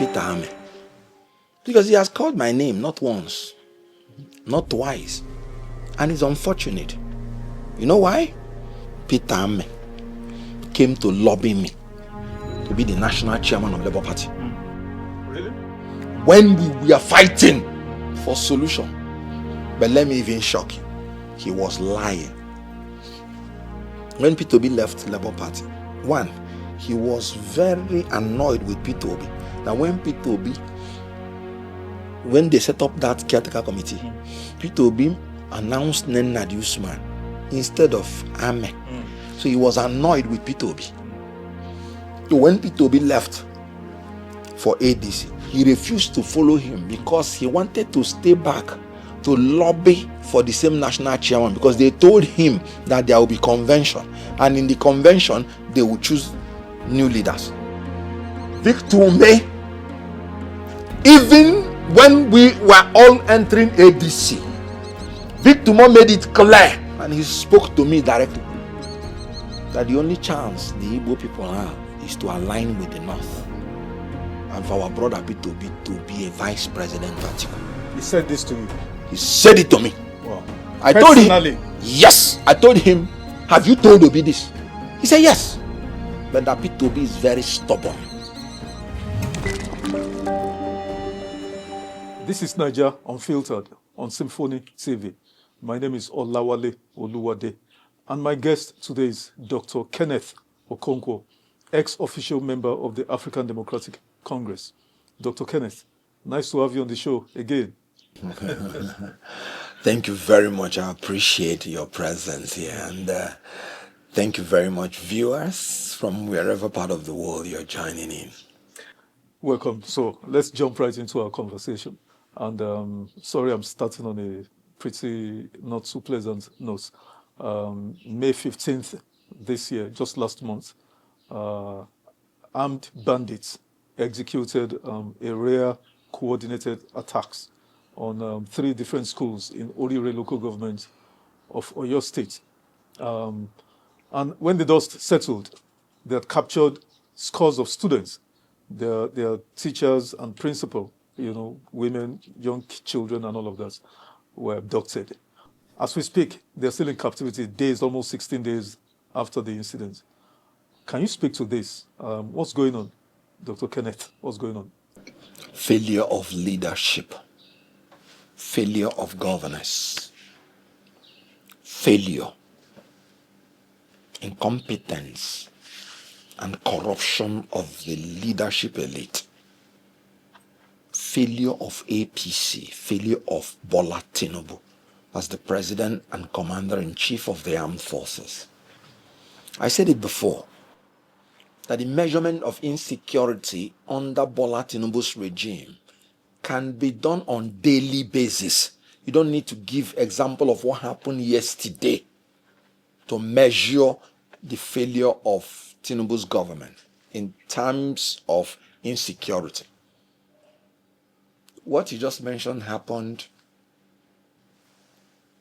Peter Ameh. Because he has called my name not once, not twice. And it's unfortunate. You know why? Peter Ameh came to lobby me to be the national chairman of Labour Party. Really? When we were fighting for solution. But let me even shock you. He was lying. When Peter Obi left Labour Party, one, he was very annoyed with Peter Obi. Now when Peter Obi, when they set up that caretaker committee, Peter Obi announced Nenad Usman instead of Ameh. So he was annoyed with Peter Obi. So when Peter Obi left for ADC, he refused to follow him because he wanted to stay back to lobby for the same national chairman, because they told him that there will be convention, and in the convention they will choose new leaders. Victor Umeh, even when we were all entering ADC, Victor Umeh made it clear, and he spoke to me directly, that the only chance the Igbo people have is to align with the North, and for our brother Peter Obi to be a vice president of Atiku. He said this to you? He said it to me. Wow. I Personally? told him, yes. I told him, have you told Obi this? He said yes. But that Peter Obi is very stubborn. This is Naija Unfiltered on SYMFONI TV. My name is Olawale Oluwade, and my guest today is Dr. Kenneth Okonkwo, ex-official member of the African Democratic Congress. Dr. Kenneth, nice to have you on the show again. Thank you very much. I appreciate your presence here, and thank you very much, viewers from wherever part of the world you're joining in. Welcome. So let's jump right into our conversation. And sorry, I'm starting on a pretty not too pleasant note. May 15th this year, just last month, armed bandits executed a rare coordinated attacks on 3 different schools in Orire local government of Oyo State. And when the dust settled, they had captured scores of students, their teachers and principal, women, young children and all of that were abducted. As we speak, they're still in captivity almost 16 days after the incident. Can you speak to this? What's going on, Dr. Kenneth? What's going on? Failure of leadership. Failure of governance, failure, incompetence, and corruption of the leadership elite, failure of APC, failure of Bola Tinubu as the president and commander-in-chief of the armed forces. I said it before, that the measurement of insecurity under Bola Tinubu's regime can be done on daily basis. You don't need to give example of what happened yesterday to measure the failure of Tinubu's government in terms of insecurity. What you just mentioned happened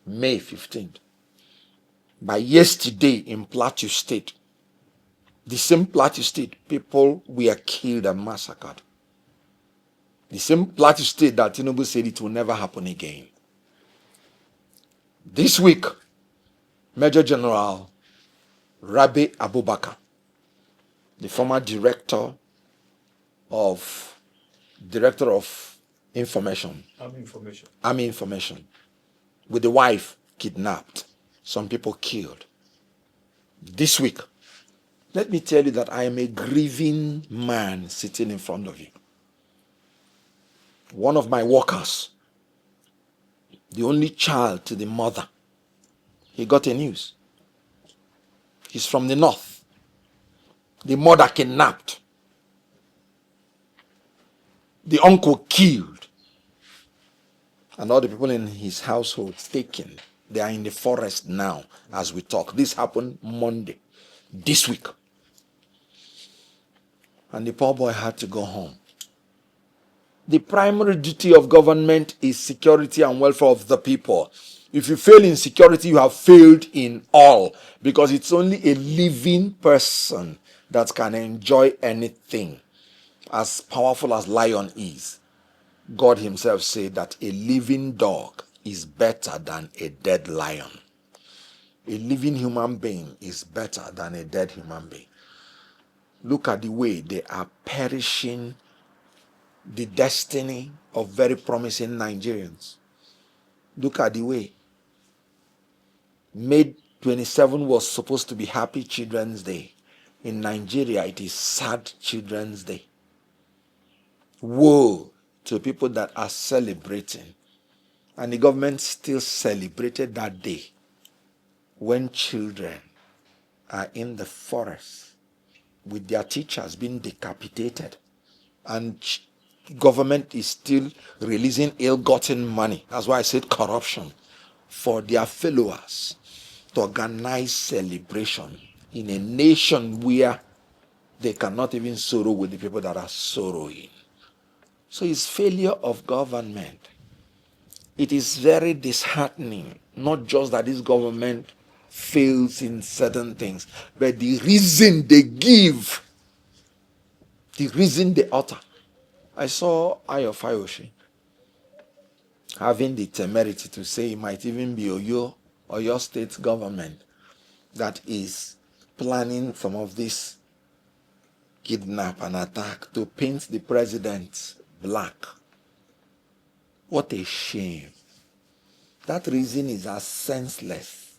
May 15th. By yesterday in Plateau State, the same Plateau State, people were killed and massacred. The same Plateau State that Tinubu said it will never happen again. This week, Major General Rabi Abubakar, the former director of Army Information, with the wife kidnapped, some people killed. This week, let me tell you that I am a grieving man sitting in front of you. One of my workers, the only child to the mother, he got a news. He's from the north. The mother kidnapped. The uncle killed. And all the people in his household taken. They are in the forest now as we talk. This happened Monday, this week. And the poor boy had to go home. The primary duty of government is security and welfare of the people. If you fail in security, you have failed in all, because it's only a living person that can enjoy anything. as powerful as lion is, God himself said that a living dog is better than a dead lion. A living human being is better than a dead human being. Look at the way they are perishing the destiny of very promising Nigerians. Look at the way May 27 was supposed to be Happy Children's Day. In Nigeria, it is Sad Children's Day. Woe to people that are celebrating. And the government still celebrated that day when children are in the forest with their teachers being decapitated. And government is still releasing ill-gotten money. That's why I said corruption, for their followers to organize celebration in a nation where they cannot even sorrow with the people that are sorrowing. So it's failure of government. It is very disheartening, not just that this government fails in certain things, but the reason they give, the reason they utter. I saw Ayo Fayoshi having the temerity to say it might even be Oyo or your state government that is planning some of this kidnap and attack to paint the president black. What a shame. That reason is as senseless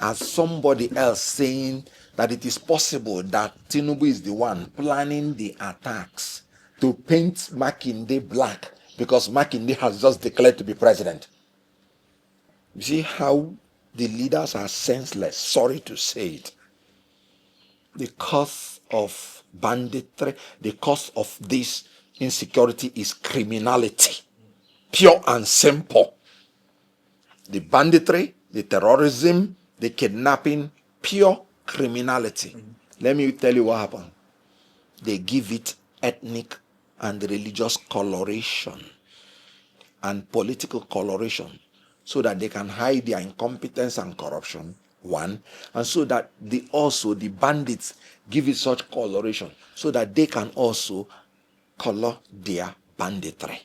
as somebody else saying that it is possible that Tinubu is the one planning the attacks to paint Makinde black because Makinde has just declared to be president. You see how the leaders are senseless, sorry to say it. The cause of banditry, the cause of this insecurity is criminality. Pure and simple. The banditry, the terrorism, the kidnapping, pure criminality. Let me tell you what happened. They give it ethnic and religious coloration and political coloration so that they can hide their incompetence and corruption, one, and so that the bandits give it such coloration so that they can also color their banditry.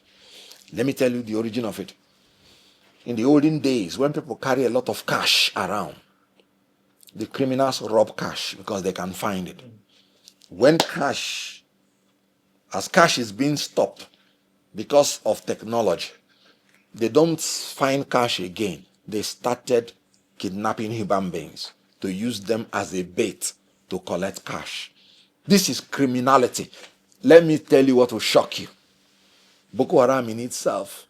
Let me tell you the origin of it. In the olden days, when people carry a lot of cash around, the criminals rob cash because they can find it. As cash is being stopped because of technology, they don't find cash again. They started kidnapping human beings to use them as a bait to collect cash. This is criminality. Let me tell you what will shock you. Boko Haram in itself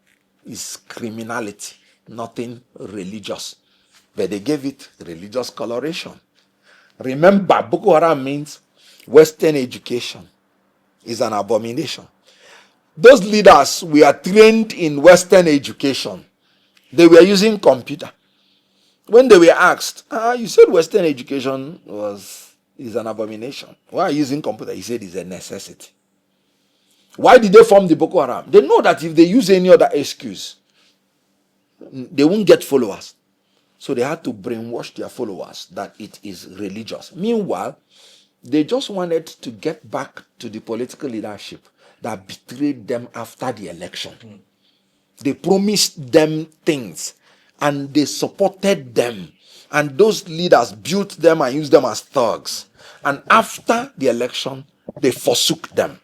is criminality, nothing religious. But they gave it religious coloration. Remember, Boko Haram means Western education is an abomination. Those leaders were trained in Western education. They were using computer. When they were asked, you said Western education is an abomination. Why are you using computer? He said it's a necessity. Why did they form the Boko Haram? They know that if they use any other excuse, they won't get followers. So they had to brainwash their followers that it is religious. Meanwhile, they just wanted to get back to the political leadership that betrayed them after the election. They promised them things and they supported them. And those leaders built them and used them as thugs. And after the election, they forsook them.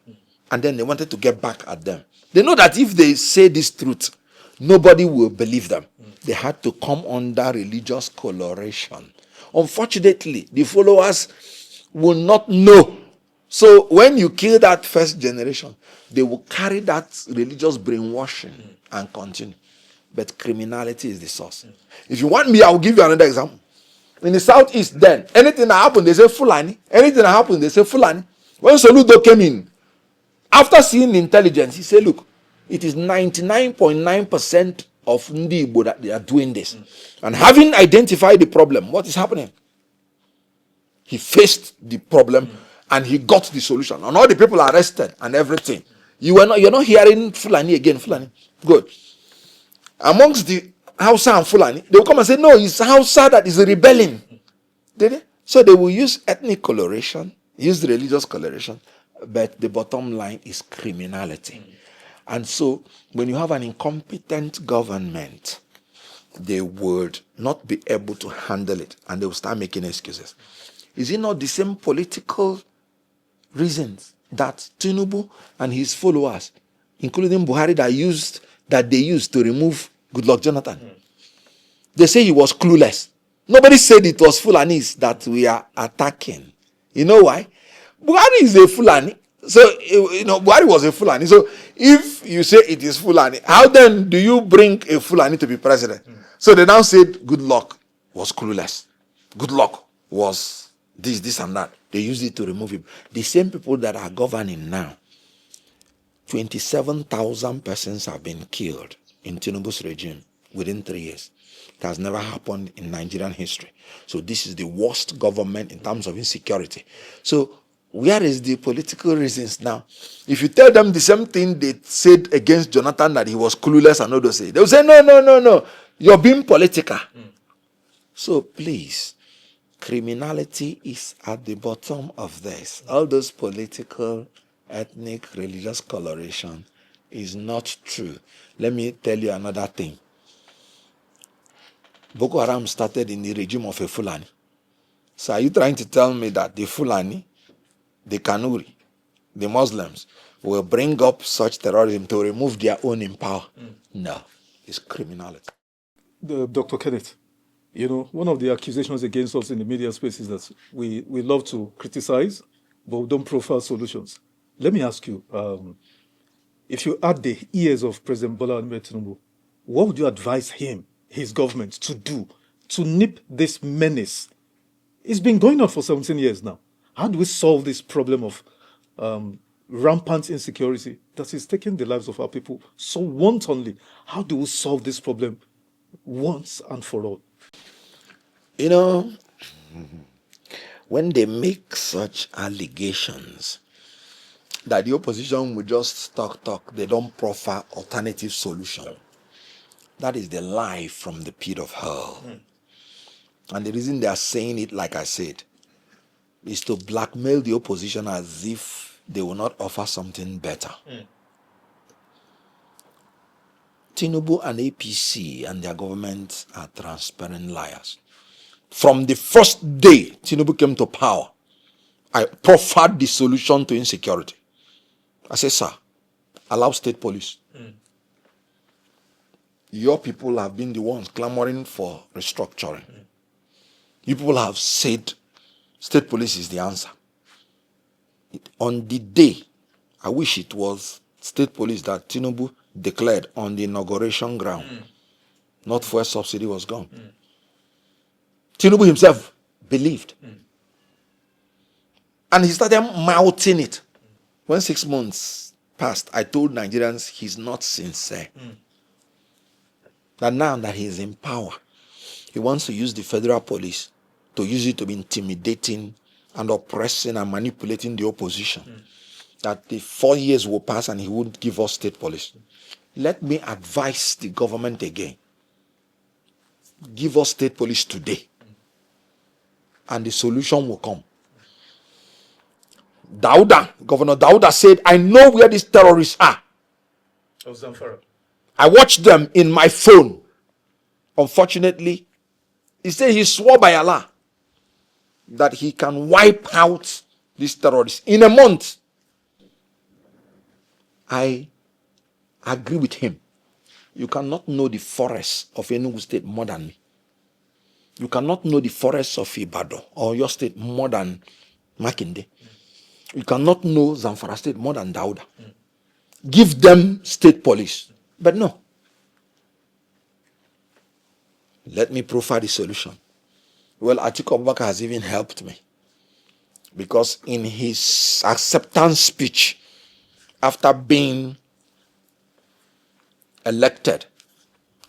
And then they wanted to get back at them. They know that if they say this truth, nobody will believe them. They had to come under religious coloration. Unfortunately, the followers will not know. So when you kill that first generation, they will carry that religious brainwashing and continue. But criminality is the source. If you want me, I will give you another example. In the southeast then, anything that happened, they say Fulani. Anything that happened, they say Fulani. When Soludo came in, after seeing intelligence, he said, look, it is 99.9% of Ndibo that they are doing this. And having identified the problem, what is happening? He faced the problem and he got the solution. And all the people are arrested and everything. You're not hearing Fulani again, Fulani. Good. Amongst the Hausa and Fulani, they will come and say, no, it's Hausa that is rebelling. Did they? So they will use ethnic coloration, use the religious coloration, but the bottom line is criminality. And so when you have an incompetent government, they would not be able to handle it, and they will start making excuses. Is it not the same political reasons that Tinubu and his followers, including Buhari, that they used to remove Goodluck Jonathan? They say he was clueless. Nobody said it was Fulanis that we are attacking. You know why? Buhari is a Fulani. So, Buhari was a Fulani. So, if you say it is Fulani, how then do you bring a Fulani to be president? So, they now said Goodluck was clueless. Goodluck was this, and that. They used it to remove him. The same people that are governing now, 27,000 persons have been killed in Tinubu's regime within 3 years. It has never happened in Nigerian history. So this is the worst government in terms of insecurity. So where is the political reasons now? If you tell them the same thing they said against Jonathan, that he was clueless and all those things, they'll say, no, you're being political. So please, criminality is at the bottom of this. All those political, ethnic, religious coloration is not true. Let me tell you another thing. Boko Haram started in the regime of a Fulani. So are you trying to tell me that the Fulani, the Kanuri, the Muslims will bring up such terrorism to remove their own in power? No, it's criminality. Dr. Kenneth, one of the accusations against us in the media space is that we love to criticize, but we don't profile solutions. Let me ask you, if you had the ears of President Bola Ahmed Tinubu, what would you advise him, his government, to do to nip this menace? It's been going on for 17 years now. How do we solve this problem of rampant insecurity that is taking the lives of our people so wantonly? How do we solve this problem once and for all? When they make such allegations that the opposition will just talk, they don't proffer alternative solution. That is the lie from the pit of hell. And the reason they are saying it, like I said, is to blackmail the opposition as if they will not offer something better. Tinubu and APC and their government are transparent liars. From the first day Tinubu came to power, I proffered the solution to insecurity. I said, sir, allow state police. Your people have been the ones clamoring for restructuring. You people have said state police is the answer. On the day, I wish it was state police that Tinubu declared on the inauguration ground, not fuel subsidy was gone. Tinubu himself believed. And he started mouthing it. When 6 months passed, I told Nigerians he's not sincere. That now that he's in power, he wants to use the federal police to use it to be intimidating and oppressing and manipulating the opposition. That the 4 years will pass and he won't give us state police. Let me advise the government again. Give us state police today. And the solution will come. Governor Dauda said, I know where these terrorists are. I watched them in my phone. Unfortunately, he said he swore by Allah that he can wipe out these terrorists in a month. I agree with him. You cannot know the forests of Enugu State more than me. You cannot know the forests of Ibadan or your state more than Makinde. You cannot know Zamfara State more than Dauda. Give them state police. But no. Let me profile the solution. Well, Atiku Abubakar has even helped me. Because in his acceptance speech, after being elected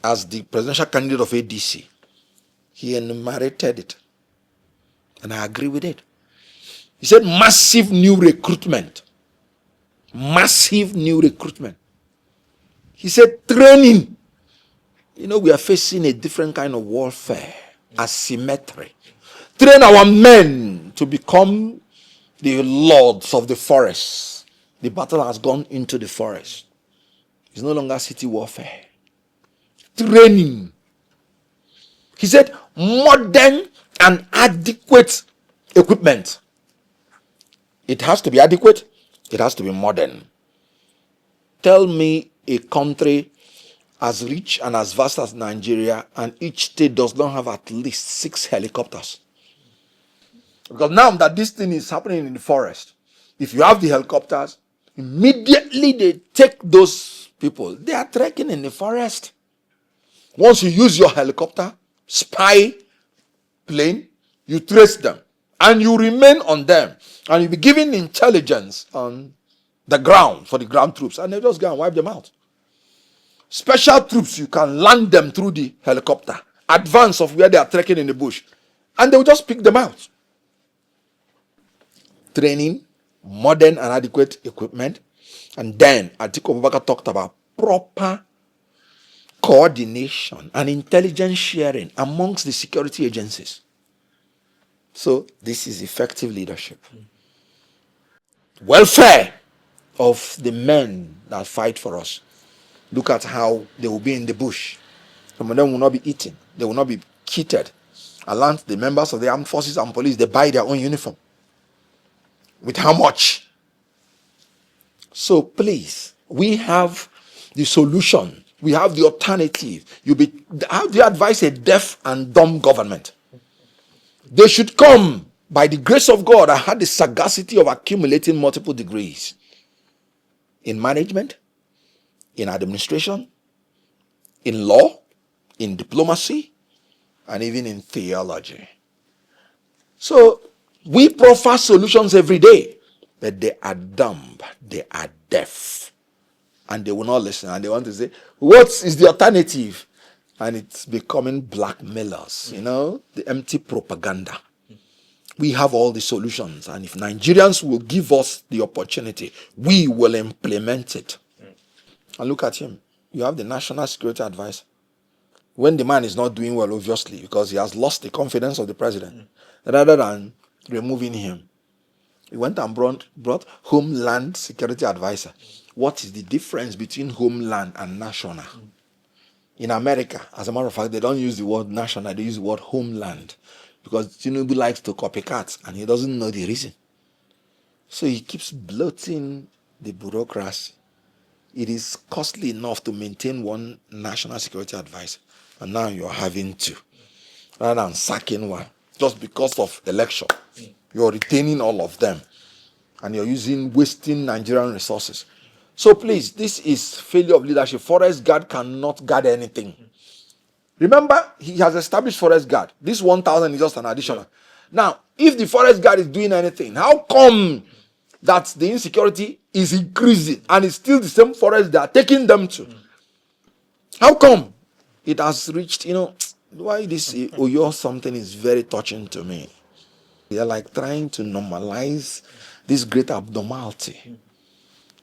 as the presidential candidate of ADC, he enumerated it. And I agree with it. He said massive new recruitment. Massive new recruitment. He said training. We are facing a different kind of warfare. Asymmetry. Train our men to become the lords of the forest. The battle has gone into the forest. It's no longer city warfare. Training. He said modern and adequate equipment. It has to be adequate. It has to be modern. Tell me a country as rich and as vast as Nigeria, and each state does not have at least 6 helicopters. Because now that this thing is happening in the forest, if you have the helicopters, immediately they take those people. They are trekking in the forest. Once you use your helicopter, spy plane, you trace them. And you remain on them. And you'll be giving intelligence on the ground for the ground troops. And they just go and wipe them out. Special troops, you can land them through the helicopter. Advance of where they are trekking in the bush. And they will just pick them out. Training, modern and adequate equipment. And then Atiku Abubakar talked about proper coordination and intelligence sharing amongst the security agencies. So this is effective leadership. Welfare of the men that fight for us. Look at how they will be in the bush. Some of them will not be eaten. They will not be kitted. And the members of the armed forces and police, they buy their own uniform. With how much? So please, we have the solution. We have the alternative. How do you advise a deaf and dumb government? They should come. By the grace of God, I had the sagacity of accumulating multiple degrees in management, in administration, in law, in diplomacy, and even in theology. So we proffer solutions every day, but they are dumb, they are deaf, and they will not listen. And they want to say, what is the alternative? And it's becoming blackmailers, the empty propaganda. We have all the solutions, and if Nigerians will give us the opportunity, we will implement it. And look at him. You have the National Security Advisor. When the man is not doing well, obviously, because he has lost the confidence of the president, rather than removing him, he went and brought Homeland Security Advisor. What is the difference between Homeland and National? In America, as a matter of fact, they don't use the word national, they use the word homeland. Because Tinubu likes to copycat and he doesn't know the reason. So he keeps bloating the bureaucracy. It is costly enough to maintain one national security advisor. And now you're having two. Rather than sacking one. Just because of election. You're retaining all of them. And you're wasting Nigerian resources. So please, this is failure of leadership. Forest guard cannot guard anything. Remember, he has established forest guard. This 1,000 is just an additional. Now, if the forest guard is doing anything, how come that the insecurity is increasing and it's still the same forest they are taking them to? How come it has reached, why this Oyo something is very touching to me. They are like trying to normalize this great abnormality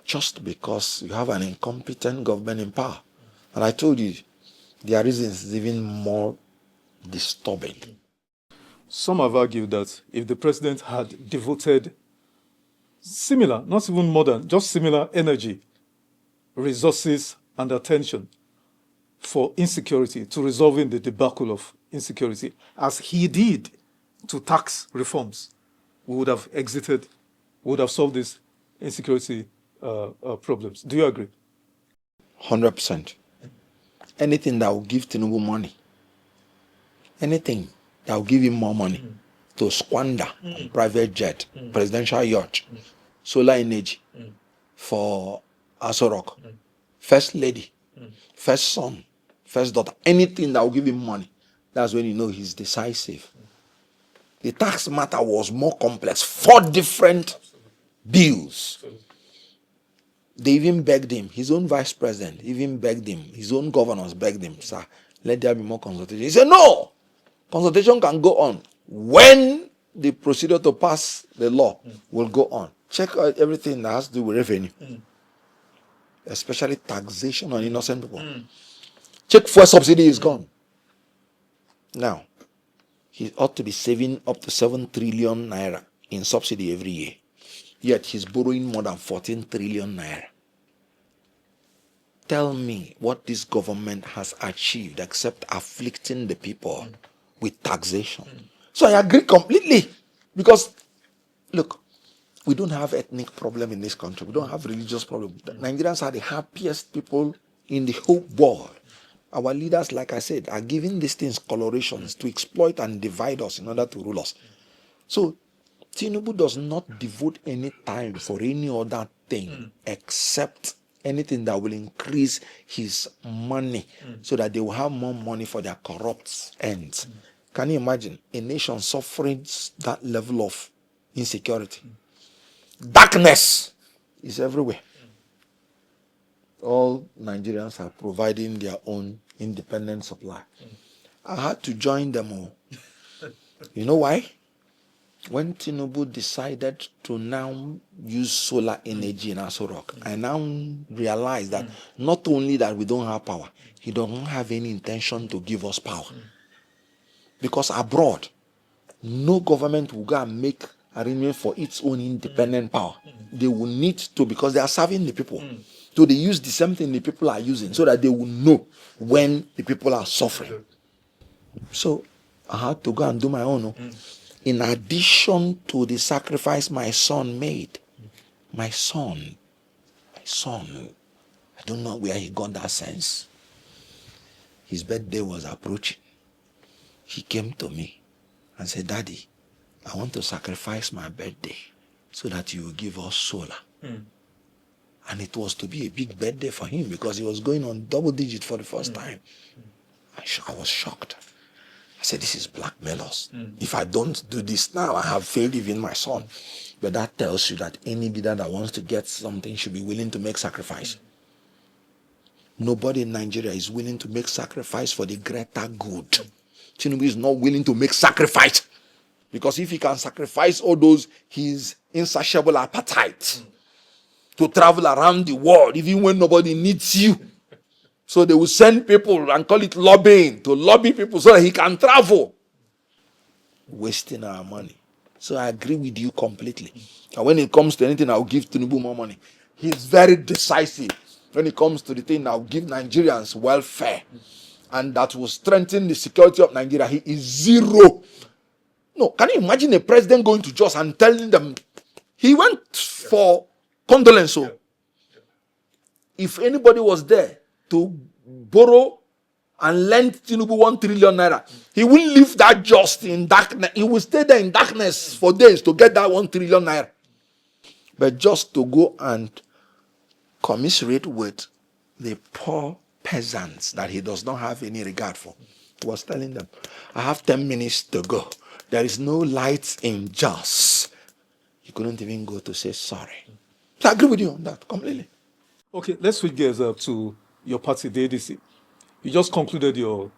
just because you have an incompetent government in power. And I told you, their reasons is even more disturbing. Some have argued that if the president had devoted similar, not even more than, just similar energy, resources, and attention for insecurity, to resolving the debacle of insecurity, as he did to tax reforms, we would have solved these insecurity problems. Do you agree? 100%. Anything that will give Tinubu money, anything that will give him more money to squander on private jet, presidential yacht, solar energy for Aso Rock, first lady, first son, first daughter, anything that will give him money, that's when you know he's decisive. The tax matter was more complex. 4 different bills. They even begged him, his own vice president even begged him, his own governors begged him, sir, let there be more consultation. He said, no, consultation can go on when the procedure to pass the law will go on. Check out everything that has to do with revenue, especially taxation on innocent people. Check fuel subsidy is gone. Now, he ought to be saving up to 7 trillion naira in subsidy every year. yet he's borrowing more than 14 trillion naira. Tell me what this government has achieved except afflicting the people with taxation. So I agree completely. Because, look, we don't have ethnic problem in this country. We don't have religious problem. Nigerians are the happiest people in the whole world. Our leaders, like I said, are giving these things colorations to exploit and divide us in order to rule us. So Tinubu does not devote any time for any other thing except anything that will increase his money so that they will have more money for their corrupt ends. Can you imagine a nation suffering that level of insecurity? Darkness is everywhere. All Nigerians are providing their own independent supply. I had to join them all. You know why? When Tinubu decided to now use solar energy in Aso Rock, I now realize that not only that we don't have power, he doesn't have any intention to give us power. Because abroad, no government will go and make arrangement for its own independent power. They will need to, because they are serving the people. So they use the same thing the people are using so that they will know when the people are suffering. So I had to go and do my own. In addition to the sacrifice my son made, my son, I don't know where he got that sense. His birthday was approaching. He came to me and said, Daddy, I want to sacrifice my birthday so that you will give us solar. And it was to be a big birthday for him because he was going on double digit for the first time. I was shocked. I said, this is blackmailers. If I don't do this now, I have failed even my son. But that tells you that any leader that wants to get something should be willing to make sacrifice. Nobody in Nigeria is willing to make sacrifice for the greater good. Tinubu is not willing to make sacrifice. Because if he can sacrifice all those, his insatiable appetite to travel around the world, even when nobody needs you. So they will send people and call it lobbying, to lobby people so that he can travel. Wasting our money. So I agree with you completely. And when it comes to anything, I'll give Tinubu more money. He's very decisive. When it comes to the thing, I'll give Nigerians welfare. And that will strengthen the security of Nigeria. He is zero. No, can you imagine a president going to Jos and telling them, he went for condolence. So if anybody was there to borrow and lend Tinubu 1 trillion naira, he will leave that just in darkness. He will stay there in darkness for days to get that 1 trillion naira. But just to go and commiserate with the poor peasants that he does not have any regard for. He was telling them, I have 10 minutes to go. There is no light in Jos. He couldn't even go to say sorry. So I agree with you on that completely. Okay, let's switch gears to your party, the ADC. You just concluded your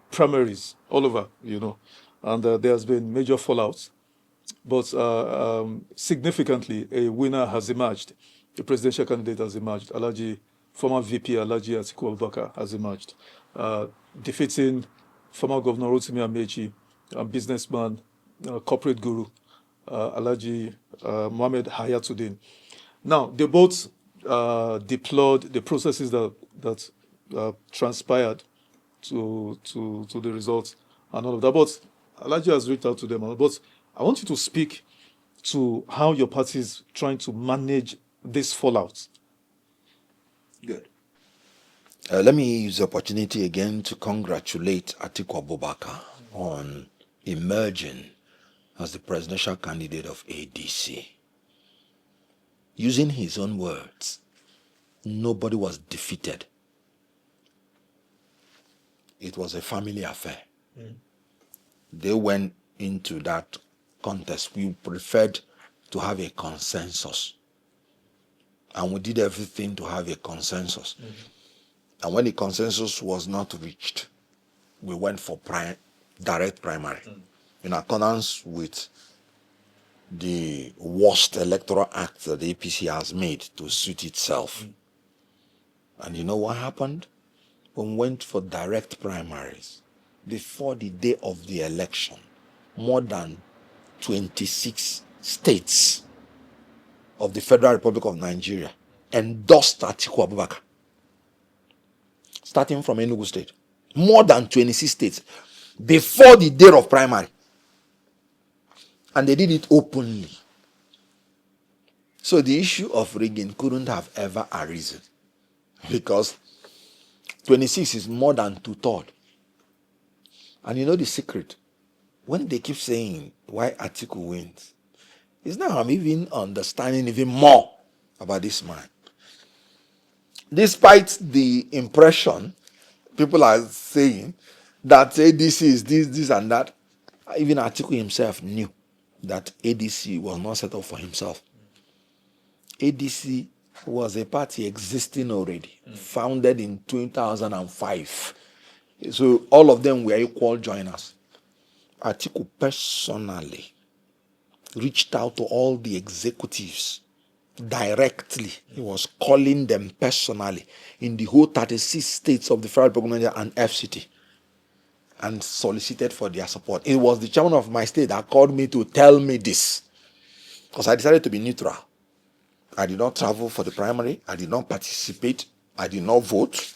primaries all over, and there has been major fallout. But significantly, a winner has emerged. A presidential candidate has emerged. Former VP Alhaji Atiku Abubakar has emerged, defeating former Governor Rotimi Amechi, businessman, corporate guru, Alhaji Mohammed Hayatuddin. Now, they both deplored the processes that transpired to the results and all of that. But Alhaji has reached out to them. But I want you to speak to how your party is trying to manage this fallout. Good. Let me use the opportunity again to congratulate Atiku Abubakar on emerging as the presidential candidate of ADC. Using his own words, nobody was defeated. It was a family affair. They went into that contest. We preferred to have a consensus. And we did everything to have a consensus. And when the consensus was not reached, we went for direct primary in accordance with the worst electoral act that the APC has made to suit itself. And you know what happened? We went for direct primaries. Before the day of the election, more than 26 states of the Federal Republic of Nigeria endorsed Atiku Abubakar, starting from Enugu State. More than 26 states before the day of primary. And they did it openly. So the issue of rigging couldn't have ever arisen because 26 is more than 2/3. And you know the secret? When they keep saying why Atiku wins, it's now I'm even understanding even more about this man. Despite the impression people are saying that ADC is this and that, even Atiku himself knew that ADC was not set up for himself. ADC was a party existing already, founded in 2005. So all of them were equal joiners. Atiku personally reached out to all the executives directly. He was calling them personally in the whole 36 states of the Federal Republic of Nigeria and FCT and solicited for their support. It was the chairman of my state that called me to tell me this because I decided to be neutral. I did not travel for the primary. I did not participate. I did not vote.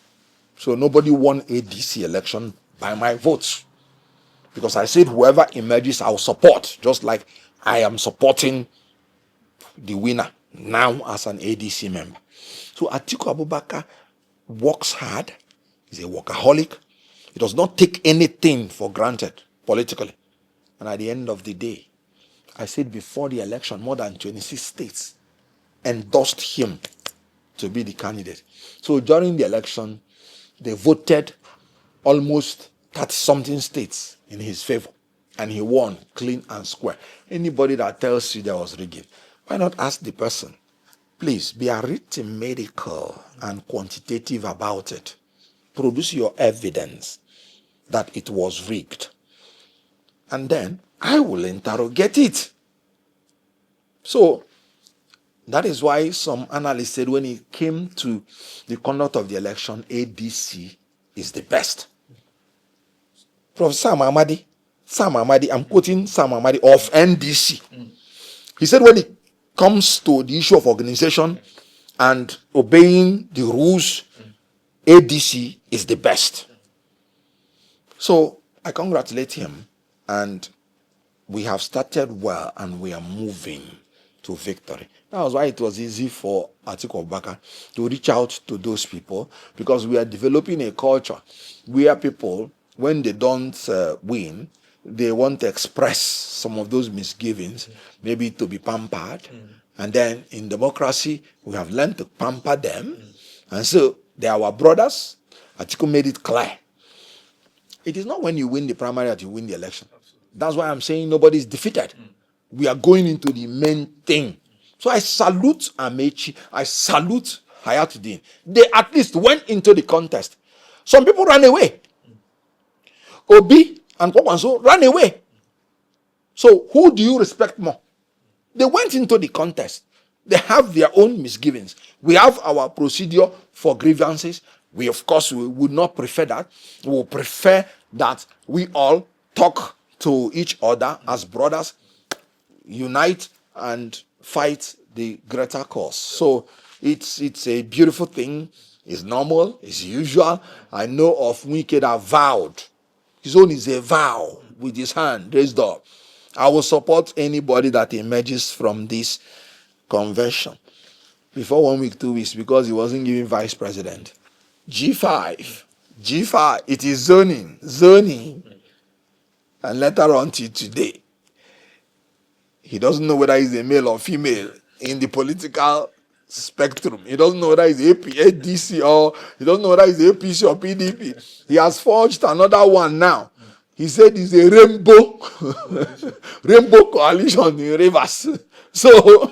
So nobody won ADC election by my votes. Because I said whoever emerges, I'll support. Just like I am supporting the winner now as an ADC member. So Atiku Abubakar works hard. He's a workaholic. He does not take anything for granted politically. And at the end of the day, I said before the election, more than 26 states endorsed him to be the candidate. So during the election, they voted almost 30-something states in his favor. And he won clean and square. Anybody that tells you there was rigging, why not ask the person? Please be arithmetical and quantitative about it. Produce your evidence that it was rigged. And then I will interrogate it. So that is why some analysts said when it came to the conduct of the election, ADC is the best. Professor Sam Amadi, I'm quoting Sam Amadi of NDC. He said when it comes to the issue of organization and obeying the rules, ADC is the best. So I congratulate him, and we have started well and we are moving to victory. That was why it was easy for Atiku Abubakar to reach out to those people, because we are developing a culture where people, when they don't win, they want to express some of those misgivings, maybe to be pampered. And then in democracy, we have learned to pamper them. And so they are our brothers. Atiku made it clear. It is not when you win the primary that you win the election. That's why I'm saying nobody is defeated. We are going into the main thing. So I salute Amechi. I salute Hayatuddin. They at least went into the contest. Some people ran away. Obi and Kwakwanso ran away. So who do you respect more? They went into the contest. They have their own misgivings. We have our procedure for grievances. We, of course, we would not prefer that. We would prefer that we all talk to each other as brothers, unite and fight the greater cause. So it's a beautiful thing. It's normal. It's usual. I know of Wike that vowed. His own is a vow with his hand raised up. I will support anybody that emerges from this convention before 1 week, 2 weeks, because he wasn't given vice president. G5, it is zoning. And later on till today, he doesn't know whether he's a male or female in the political spectrum. He doesn't know whether he's ADC or he doesn't know whether he's APC or PDP. He has forged another one now. He said it's a rainbow coalition in Rivers. So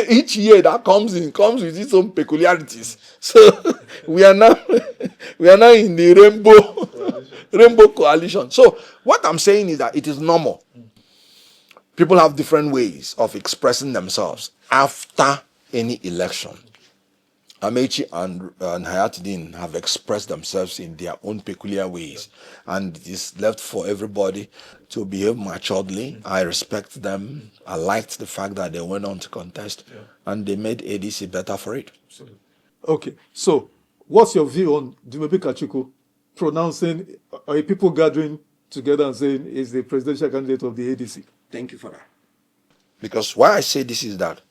each year that comes with its own peculiarities. So we are now in the rainbow coalition. So what I'm saying is that it is normal. People have different ways of expressing themselves after any election. Amechi and Hayatuddin have expressed themselves in their own peculiar ways, and it is left for everybody to behave maturely. I respect them. I liked the fact that they went on to contest, and they made ADC better for it. Okay, so what's your view on Dumebi Kachuku pronouncing people gathering together and saying is the presidential candidate of the ADC? Thank you for that. Because why I say this is that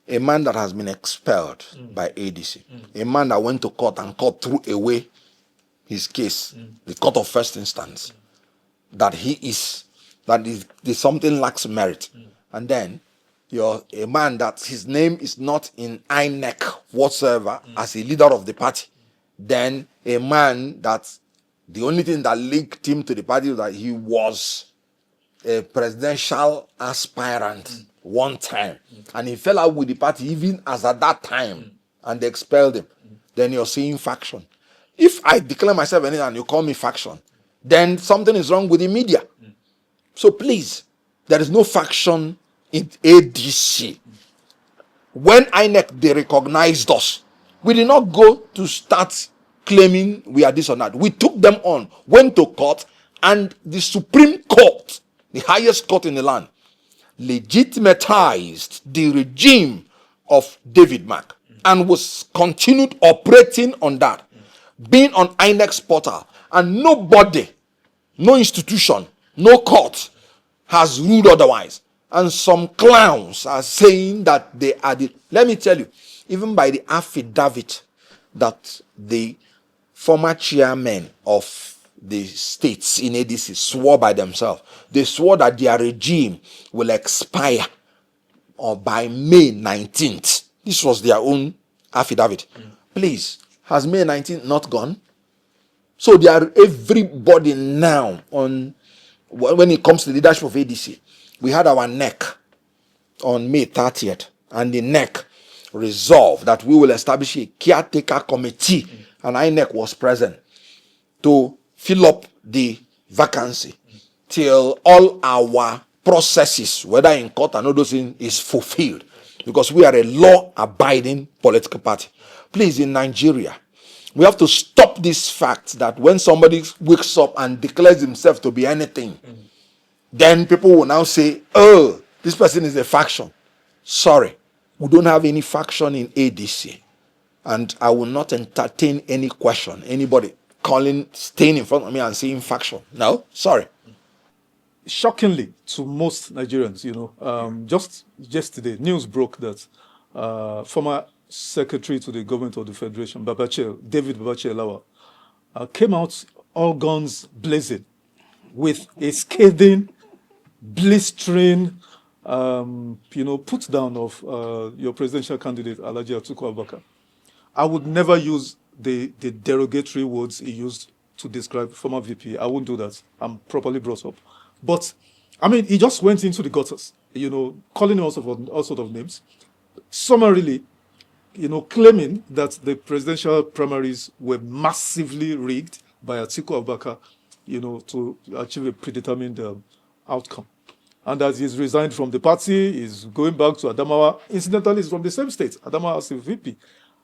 a man that has been expelled by ADC, a man that went to court and court threw away his case, the court of first instance, that there's something lacks merit. And then you're a man that his name is not in INEC whatsoever as a leader of the party. Then a man that the only thing that linked him to the party was that he was a presidential aspirant one time, and he fell out with the party even as at that time, and they expelled him. Then you're saying faction. If I declare myself anything and you call me faction, then something is wrong with the media. So please, there is no faction in ADC. When INEC, they recognized us, we did not go to start claiming we are this or that. We took them on, went to court, and the Supreme Court, the highest court in the land, legitimatized the regime of David Mark and was continued operating on that, being on INEC's portal, and nobody, no institution, no court has ruled otherwise. And some clowns are saying that they are the... Let me tell you, even by the affidavit that the former chairman of the states in ADC swore by themselves, they swore that their regime will expire or by May 19th. This was their own affidavit. Please, has May 19th not gone? So they are everybody now on, when it comes to leadership of ADC, we had our neck on May 30th, and the neck resolved that we will establish a caretaker committee, and INEC was present to fill up the vacancy till all our processes, whether in court and all those things, is fulfilled. Because we are a law-abiding political party. Please, in Nigeria, we have to stop this fact that when somebody wakes up and declares himself to be anything, then people will now say, oh, this person is a faction. Sorry, we don't have any faction in ADC. And I will not entertain any question, anybody staying in front of me and saying faction. No, sorry. Shockingly to most Nigerians, just yesterday, news broke that former secretary to the government of the Federation, David Babachir Lawal, came out all guns blazing with a scathing, blistering, put down of your presidential candidate, Alhaji Atiku Abubakar. I would never use the derogatory words he used to describe former VP. I wouldn't do that. I'm properly brought up. But, I mean, he just went into the gutters, calling all sort of names. Summarily, claiming that the presidential primaries were massively rigged by Atiku Abubakar, to achieve a predetermined outcome. And as he's resigned from the party, he's going back to Adamawa. Incidentally, he's from the same state, Adamawa as a VP.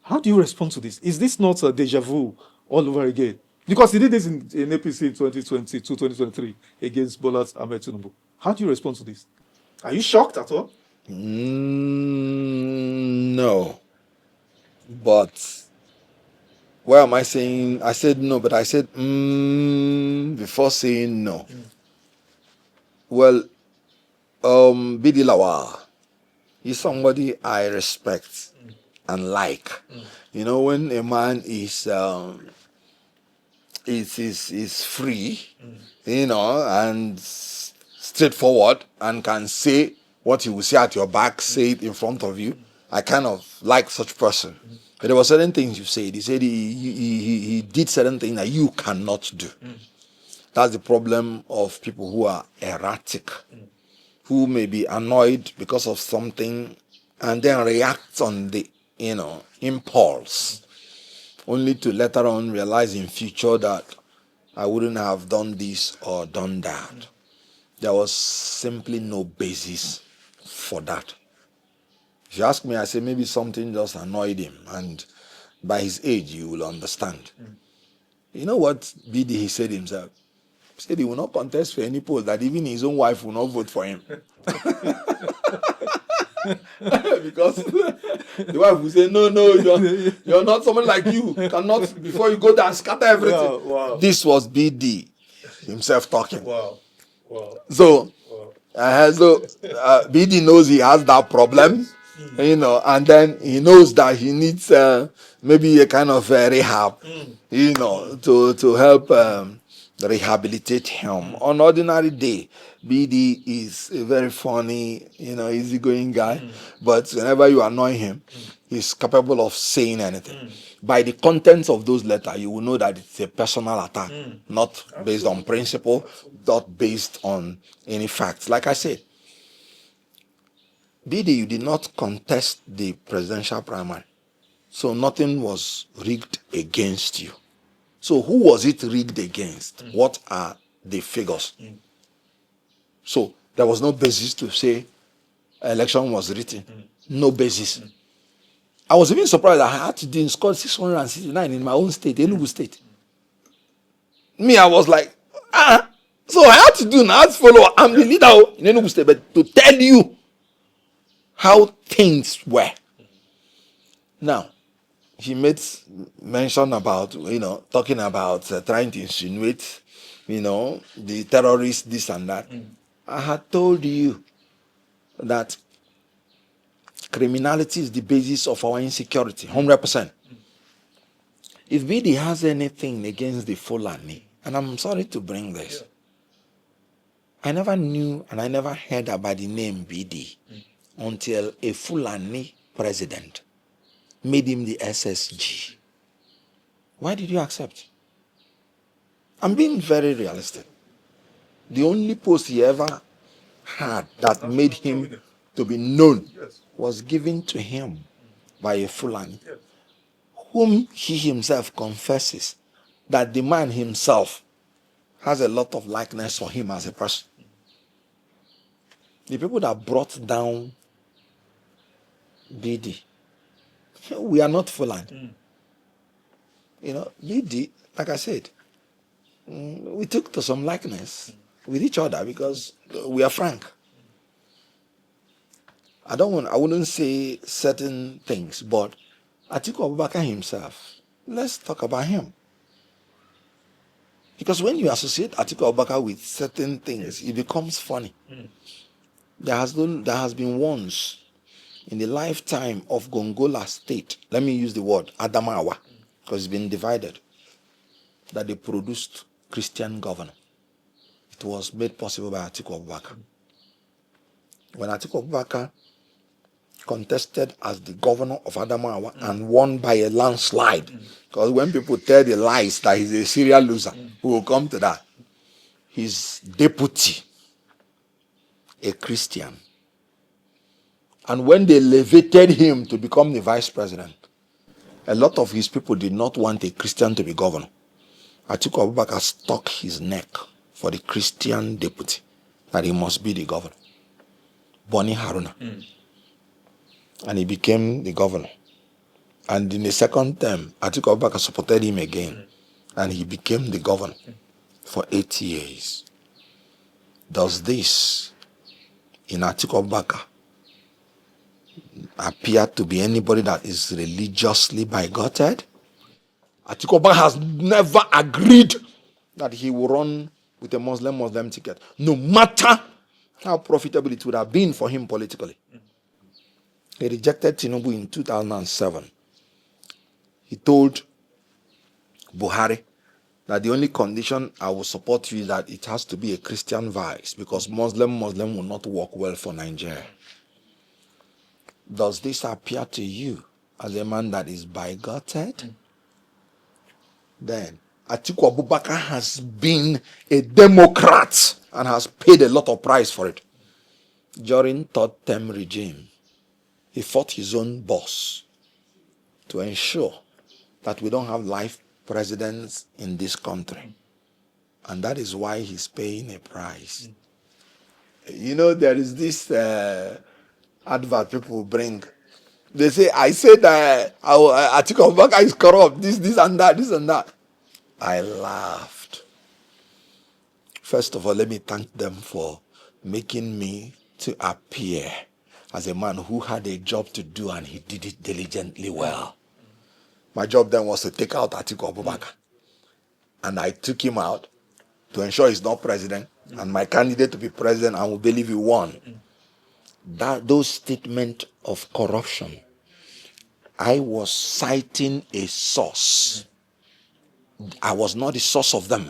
How do you respond to this? Is this not a deja vu all over again? Because he did this in APC in 2022, 2023 against Bola Ahmed Tinubu. How do you respond to this? Are you shocked at all? No. But, why am I saying? I said no, but I said before saying no. Well, Bidi Lawal is somebody I respect and like. When a man is free, and straightforward and can say what he will say at your back, say it in front of you, I kind of like such person. But there were certain things you said. He said he did certain things that you cannot do. That's the problem of people who are erratic, who may be annoyed because of something and then react on the impulse, only to later on realize in future that I wouldn't have done this or done that. There was simply no basis for that. If you ask me, I say maybe something just annoyed him and by his age, you will understand. You know what BD he said himself? He said he will not contest for any post, that even his own wife will not vote for him. Because the wife will say, no, you're not someone like you. Cannot, before you go there, scatter everything. Wow. This was BD himself talking. Wow. So, BD knows he has that problem, and then he knows that he needs maybe a kind of rehab, to help rehabilitate him. On ordinary day, BD is a very funny, easygoing guy, but whenever you annoy him, he's capable of saying anything. By the contents of those letters, you will know that it's a personal attack, not based on principle, not based on any facts. Like I said, BD, you did not contest the presidential primary, so nothing was rigged against you. So who was it rigged against? What are the figures? So there was no basis to say election was written. No basis. I was even surprised that I had to score 669 in my own state, Enugu state. Me, I was like, so I had to do now, I had to follow. I'm the leader in Enugu state, but to tell you how things were. Now, he made mention about, talking about trying to insinuate, the terrorists, this and that. I had told you that criminality is the basis of our insecurity, 100%. If BD has anything against the Fulani, and I'm sorry to bring this, I never knew and I never heard about the name BD until a Fulani president made him the SSG. Why did you accept? I'm being very realistic. The only post he ever had that made him to be known was given to him by a Fulani, whom he himself confesses that the man himself has a lot of likeness for him as a person. The people that brought down BD, we are not Fulani. BD, like I said, we took to some likeness with each other because we are frank. I wouldn't say certain things, but Atiku Abubakar himself, let's talk about him. Because when you associate Atiku Abubakar with certain things, it becomes funny. There has been once in the lifetime of Gongola State, let me use the word Adamawa, because it's been divided, that they produced Christian governor. It was made possible by Atiku Abubakar. When Atiku Abubakar contested as the governor of Adamawa and won by a landslide, because when people tell the lies that he's a serial loser, we will come to that. His deputy, a Christian, and when they elevated him to become the vice president, a lot of his people did not want a Christian to be governor. Atiku Abubakar stuck his neck for the Christian deputy, that he must be the governor. Boni Haruna. And he became the governor. And in the second term, Atiku Abubakar supported him again. And he became the governor for 8 years. Does this, in Atiku Abubakar, appear to be anybody that is religiously bigoted? Atiku Abubakar has never agreed that he will run with a Muslim ticket, no matter how profitable it would have been for him politically. He rejected Tinubu in 2007. He told Buhari that the only condition I will support you is that it has to be a Christian vice, because Muslim will not work well for Nigeria. Does this appear to you as a man that is bigoted? Then Atiku Abubakar has been a Democrat and has paid a lot of price for it. During third term regime, he fought his own boss to ensure that we don't have life presidents in this country. And that is why he's paying a price. There is this advert people bring They say, I said that Atiku Abubakar is corrupt, this and that, this and that. I laughed. First of all, let me thank them for making me to appear as a man who had a job to do and he did it diligently well. My job then was to take out Atiku Abubakar. And I took him out to ensure he's not president and my candidate to be president, and will believe he won. Those statements of corruption, I was citing a source. I was not the source of them.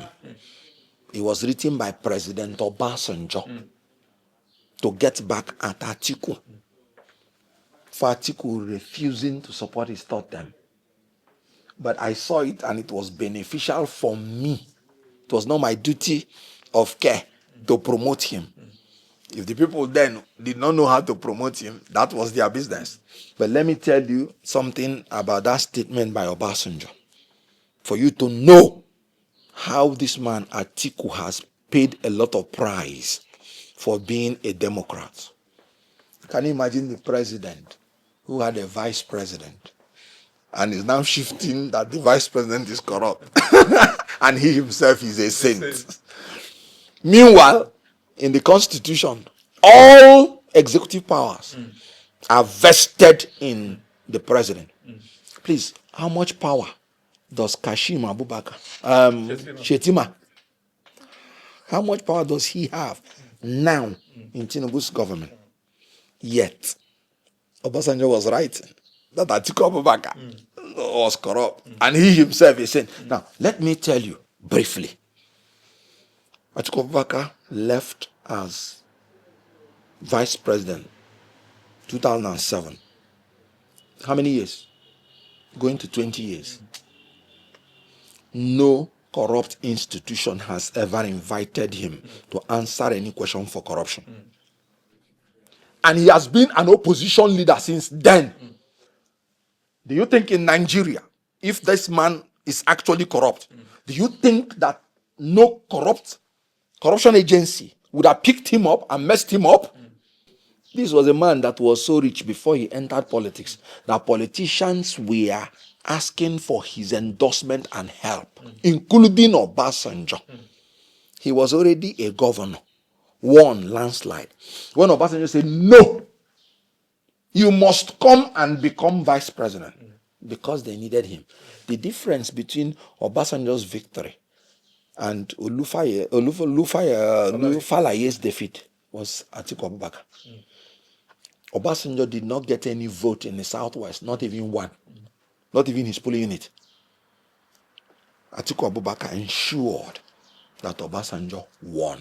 It was written by President Obasanjo to get back at Atiku for Atiku refusing to support his third term. But I saw it and it was beneficial for me. It was not my duty of care to promote him. If the people then did not know how to promote him, that was their business. But let me tell you something about that statement by Obasanjo, for you to know how this man Atiku has paid a lot of price for being a Democrat. Can you imagine the president who had a vice president and is now shifting that the vice president is corrupt and he himself is a saint? Meanwhile, in the Constitution, all executive powers are vested in the president. Please, how much power does Kashim Abubakar, Shetima, how much power does he have now in Tinubu's government? Yet, Obasanjo was right that Atiku Abubakar was corrupt, and he himself is saying. Now, let me tell you briefly. Atiku Abubakar left as vice president 2007. How many years? Going to 20 years. No corrupt institution has ever invited him to answer any question for corruption. And he has been an opposition leader since then. Do you think in Nigeria, if this man is actually corrupt, do you think that no corruption agency would have picked him up and messed him up? This was a man that was so rich before he entered politics that politicians were asking for his endorsement and help, including Obasanjo. He was already a governor, won landslide. When Obasanjo said, no, you must come and become vice president, because they needed him. The difference between Obasanjo's victory and Olufalaye's defeat was Atiku Abubakar. Obasanjo did not get any vote in the Southwest, not even one, not even his polling unit. Atiku Abubakar ensured that Obasanjo won.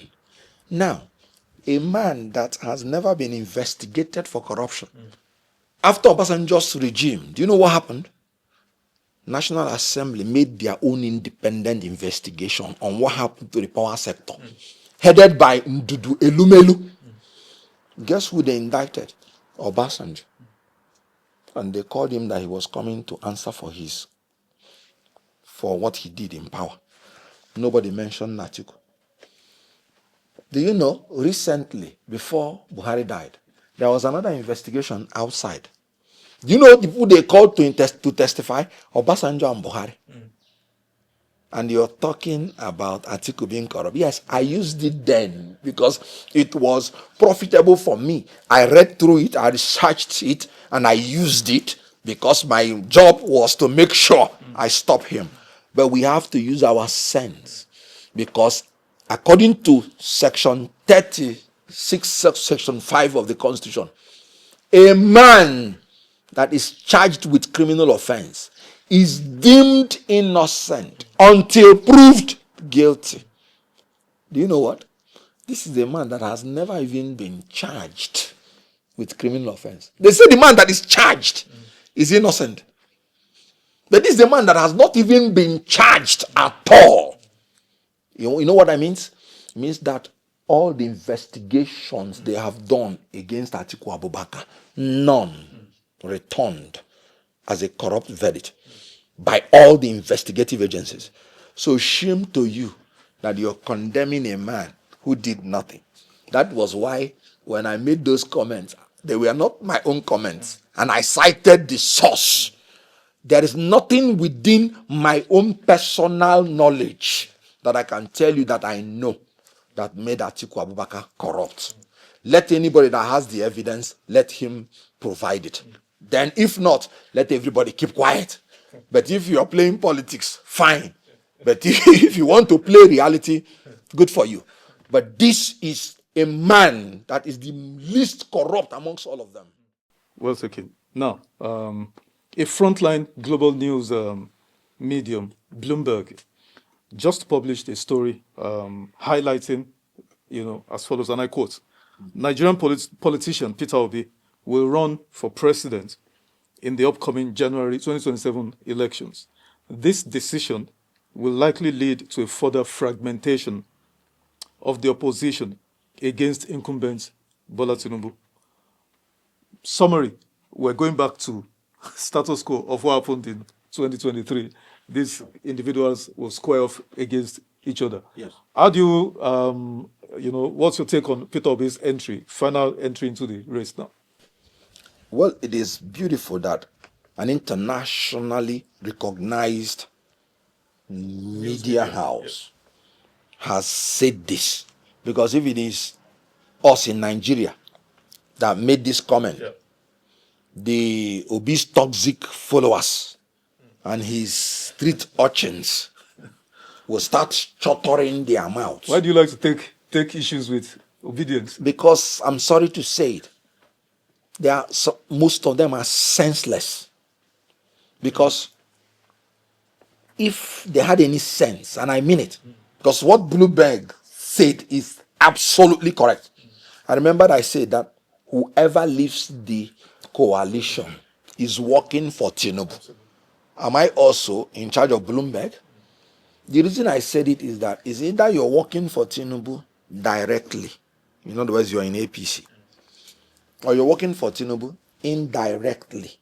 Now, a man that has never been investigated for corruption, after Obasanjo's regime, do you know what happened? National Assembly made their own independent investigation on what happened to the power sector, headed by Ndudu Elumelu. Guess who they indicted? Obasanjo. And they called him that he was coming to answer for what he did in power. Nobody mentioned Atiku. Do you know, recently, before Buhari died, there was another investigation outside. Do you know the people they called to testify? Obasanjo and Buhari. And you're talking about Atiku being corrupt. Yes, I used it then because it was profitable for me. I read through it, I researched it, and I used it because my job was to make sure I stop him. But we have to use our sense, because according to section 36, section 5 of the Constitution, a man that is charged with criminal offense is deemed innocent until proved guilty. Do you know what? This is a man that has never even been charged with criminal offense. They say the man that is charged is innocent. But this is a man that has not even been charged at all. You know what that means? It means that all the investigations they have done against Atiku Abubakar, none returned as a corrupt verdict by all the investigative agencies. So shame to you that you're condemning a man who did nothing. That was why when I made those comments, they were not my own comments. And I cited the source. There is nothing within my own personal knowledge that I can tell you that I know that made Atiku Abubakar corrupt. Let anybody that has the evidence, let him provide it. Then if not, let everybody keep quiet. But if you are playing politics, fine. But if you want to play reality, good for you. But this is a man that is the least corrupt amongst all of them. Well taken. Now, a frontline global news medium, Bloomberg, just published a story highlighting, as follows, and I quote, Nigerian politician Peter Obi will run for president in the upcoming January 2027 elections. This decision will likely lead to a further fragmentation of the opposition against incumbent Bola Tinubu. Summary, we're going back to status quo of what happened in 2023. These individuals will square off against each other. Yes. How do you, what's your take on Peter Obi's final entry into the race now? Well, it is beautiful that an internationally recognized media house has said this. Because if it is us in Nigeria that made this comment, the Obi's toxic followers and his street urchins will start chuttering their mouths. Why do you like to take issues with obedience? Because I'm sorry to say it, most of them are senseless. Because if they had any sense, and I mean it, because what Bloomberg said is absolutely correct. I remember I said that whoever leaves the coalition is working for Tinubu. Am I also in charge of Bloomberg? The reason I said it is that is either you're working for Tinubu directly, in other words, you're in APC, or you're working for Tinubu indirectly.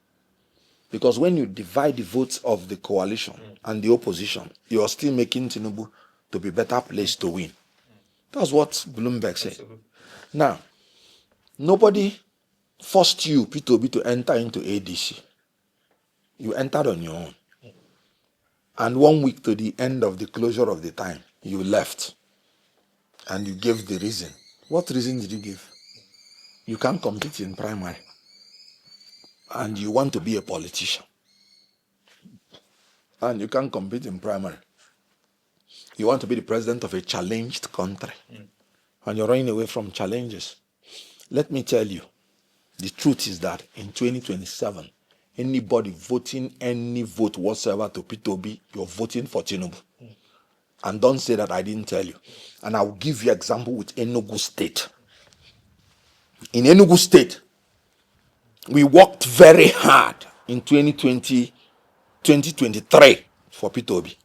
Because when you divide the votes of the coalition and the opposition, you are still making Tinubu to be better placed to win. That's what Bloomberg said. Absolutely. Now, nobody forced you, Peter Obi, to enter into ADC. You entered on your own. And 1 week to the end of the closure of the time, you left. And you gave the reason. What reason did you give? You can't compete in primary. And you want to be a politician. And you can't compete in primary. You want to be the president of a challenged country. And you're running away from challenges. Let me tell you, the truth is that in 2027, anybody voting any vote whatsoever to Peter Obi, you're voting for Tinubu. And don't say that I didn't tell you. And I will give you an example with Enugu State. In Enugu State, we worked very hard in 2023 for Peter Obi.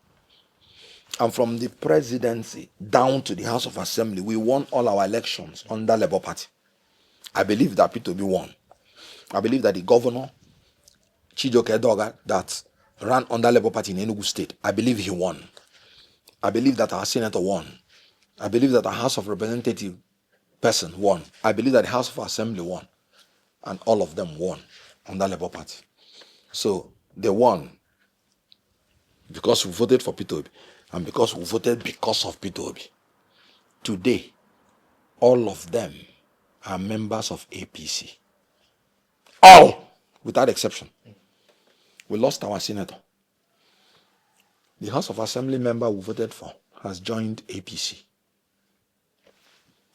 And from the presidency down to the House of Assembly, we won all our elections under Labour Party. I believe that Peter Obi won. I believe that the governor, Chijioke Edoga, that ran under Labour Party in Enugu State, I believe he won. I believe that our senator won. I believe that our House of Representative person won. I believe that the House of Assembly won. And all of them won under Labour Party. So they won because we voted for Peter Obi and because we voted because of Peter Obi. Today, all of them are members of APC. All, without exception. We lost our senator. The House of Assembly member we voted for has joined APC.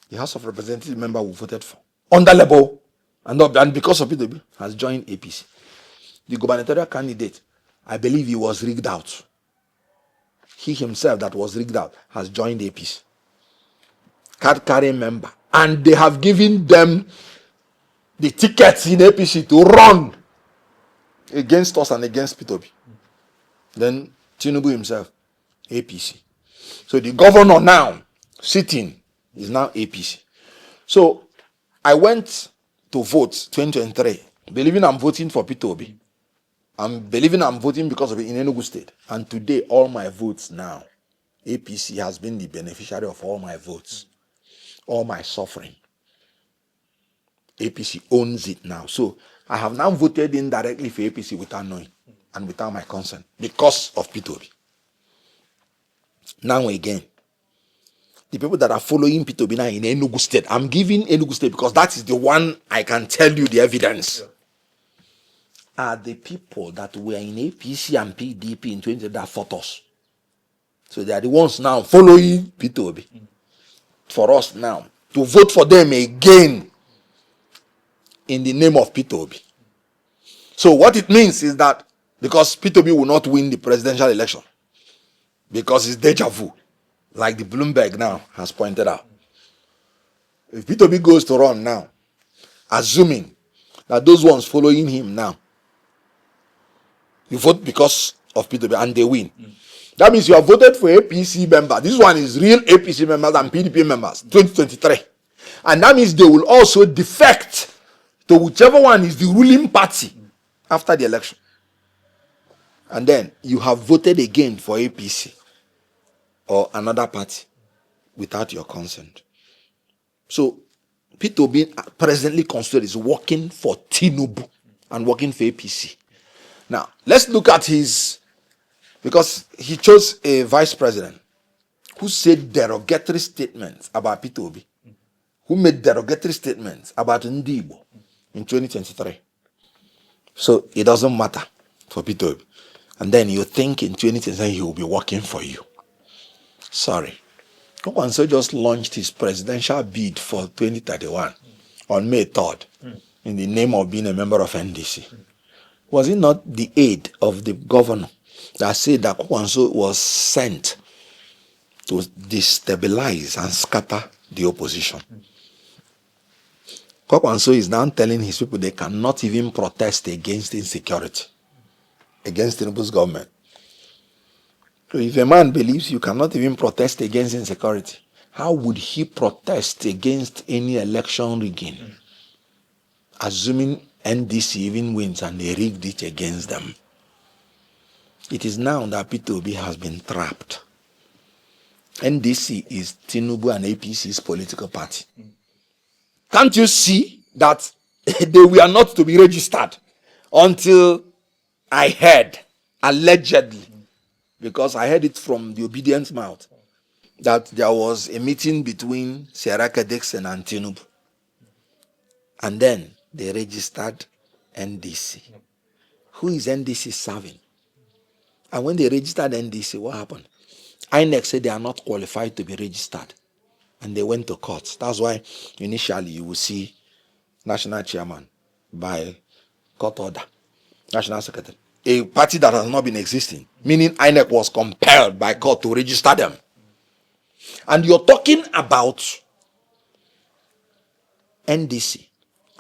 The House of Representative member we voted for under Labour and because of Peter has joined APC. The gubernatorial candidate, I believe he was rigged out. He himself that was rigged out has joined APC. Card carrying member. And they have given them the tickets in APC to run against us and against Peter Obi. Then Tinubu himself, APC. So the governor now sitting is now APC. So I went to vote 2023, believing I'm voting for Peter Obi. I'm believing I'm voting because of it in Enugu State. And today, all my votes now, APC has been the beneficiary of all my votes, all my suffering. APC owns it now. So I have now voted indirectly for APC without knowing and without my consent because of Peter Obi. Now again, the people that are following Peter Obi now in Enugu State, I'm giving Enugu State because that is the one I can tell you the evidence. Are the people that were in APC and PDP in 20 that fought us. So they are the ones now following Peter Obi. For us now to vote for them again in the name of Peter Obi. So what it means is that because Peter Obi will not win the presidential election because it's deja vu, like the Bloomberg now has pointed out. If Peter Obi goes to run now, assuming that those ones following him now, you vote because of Peter Obi and they win. That means you have voted for APC members. This one is real APC members and PDP members, 2023. And that means they will also defect to whichever one is the ruling party after the election. And then you have voted again for APC or another party without your consent. So Peter Obi presently considered is working for Tinubu and working for APC. Now, let's look at his, because he chose a vice president who said derogatory statements about Peter Obi, who made derogatory statements about Ndibo in 2023. So it doesn't matter for Peter Obi. And then you think in 2023 he will be working for you. Sorry. Okonkwo just launched his presidential bid for 2031 on May 3rd in the name of being a member of NDC. Was it not the aide of the governor that said that Okonkwo was sent to destabilize and scatter the opposition? Okonkwo is now telling his people they cannot even protest against insecurity, against Tinubu's government. So if a man believes you cannot even protest against insecurity, how would he protest against any election rigging? Assuming NDC even wins and they rigged it against them. It is now that Peter Obi has been trapped. NDC is Tinubu and APC's political party. Can't you see that they were not to be registered until I heard, allegedly, because I heard it from the obedient mouth, that there was a meeting between Sierraka Dixon and Tinubu. And then they registered NDC. Who is NDC serving? And when they registered NDC, what happened? INEC said they are not qualified to be registered. And they went to court. That's why initially you will see national chairman by court order, national secretary. A party that has not been existing, meaning INEC was compelled by court to register them. And you're talking about NDC.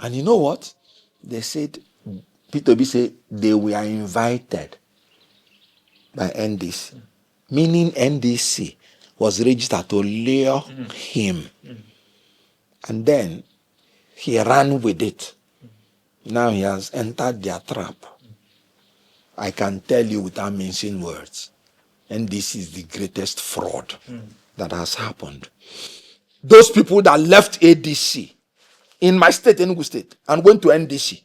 And you know what? They said, Peter Obi said they were invited by NDC. Meaning NDC was registered to lure him. And then he ran with it. Now he has entered their trap. I can tell you without mentioning words, NDC is the greatest fraud that has happened. Those people that left ADC in my state, Enugu State, and went to NDC,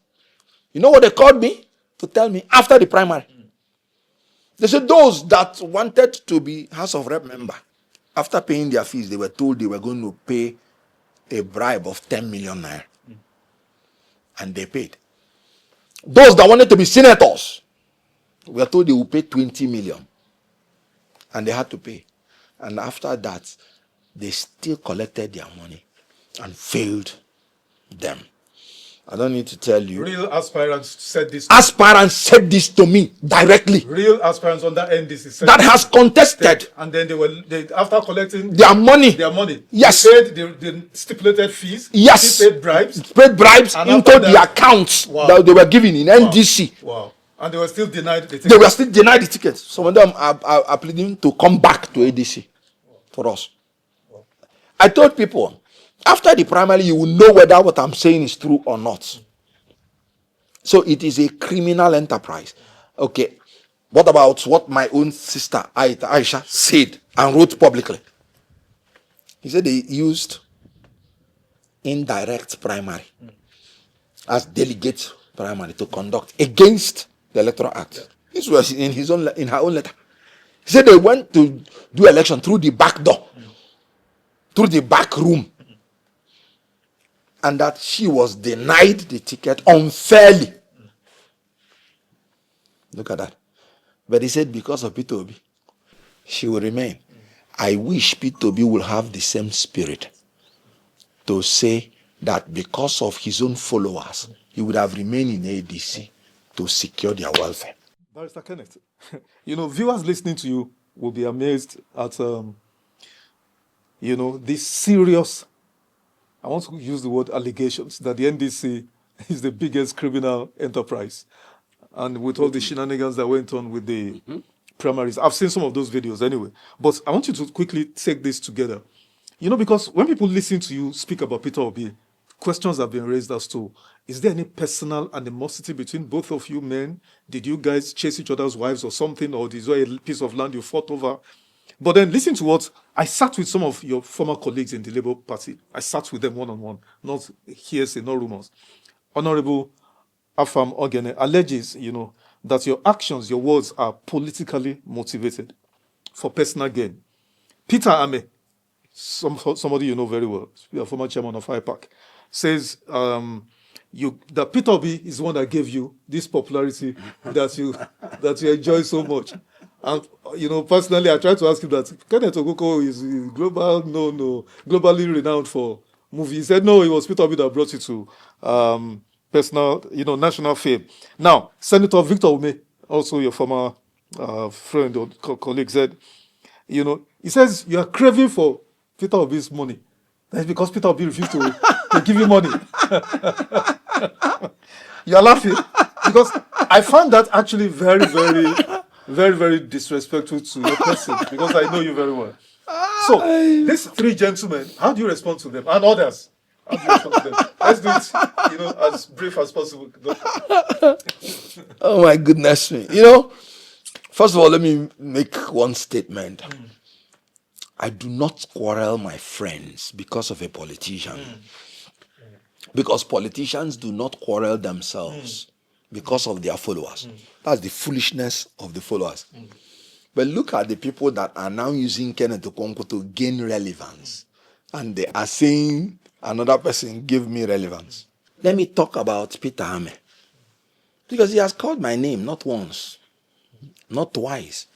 you know what they called me to tell me after the primary? They said those that wanted to be House of Rep member, after paying their fees, they were told they were going to pay a bribe of 10 million naira. And they paid. Those that wanted to be senators were told they would pay 20 million. And they had to pay. And after that, they still collected their money and failed them. I don't need to tell you. Real aspirants said this. Aspirants said this to me directly. Real aspirants on that NDC said that has contested. And then they after collecting their money. Yes. They paid the stipulated fees. Yes. They paid bribes. Into the accounts that they were given in NDC. Wow. And they were still denied the tickets. They were still denied the tickets. Some of them are pleading to come back to ADC for us. I told people, after the primary, you will know whether what I'm saying is true or not. So it is a criminal enterprise. Okay. What about what my own sister, Aisha, said and wrote publicly? He said they used indirect primary as delegates primary to conduct against the Electoral Act. This was in her own letter. He said they went to do election through the back door, through the back room, and that she was denied the ticket unfairly. Look at that. But he said because of Peter Obi, she will remain. I wish Peter Obi will have the same spirit to say that because of his own followers, he would have remained in ADC to secure their welfare. Barrister Kenneth, viewers listening to you will be amazed at, this serious, I want to use the word allegations, that the NDC is the biggest criminal enterprise. And with all the shenanigans that went on with the primaries, I've seen some of those videos anyway. But I want you to quickly take this together. Because when people listen to you speak about Peter Obi, questions have been raised as to, is there any personal animosity between both of you men? Did you guys chase each other's wives or something? Or is there a piece of land you fought over? But then listen to what, I sat with some of your former colleagues in the Labour Party. I sat with them one-on-one, not hearsay, no rumors. Honorable Afam Ogene alleges, that your actions, your words are politically motivated for personal gain. Peter Ameh, somebody you know very well, a former chairman of IPAC, says that Peter Obi is the one that gave you this popularity that you enjoy so much. And personally, I tried to ask him that Kenneth Okonkwo is globally renowned for movies. He said no, it was Peter Obi that brought you to personal, national fame. Now, Senator Victor Umeh, also your former friend or colleague, said, he says you are craving for Peter Obi's money. That's because Peter Obi refused to give you money. You are laughing because I found that actually very, very, very, very disrespectful to your person because I know you very well. So, these three gentlemen, how do you respond to them? And others, how do you respond to them? Let's do it, as brief as possible. Oh my goodness me. First of all, let me make one statement. I do not quarrel my friends because of a politician. Because politicians do not quarrel themselves because of their followers. That's the foolishness of the followers. But look at the people that are now using Kenneth Okonkwo to gain relevance. And they are saying, another person give me relevance. Let me talk about Peter Ameh. Because he has called my name not once, not twice.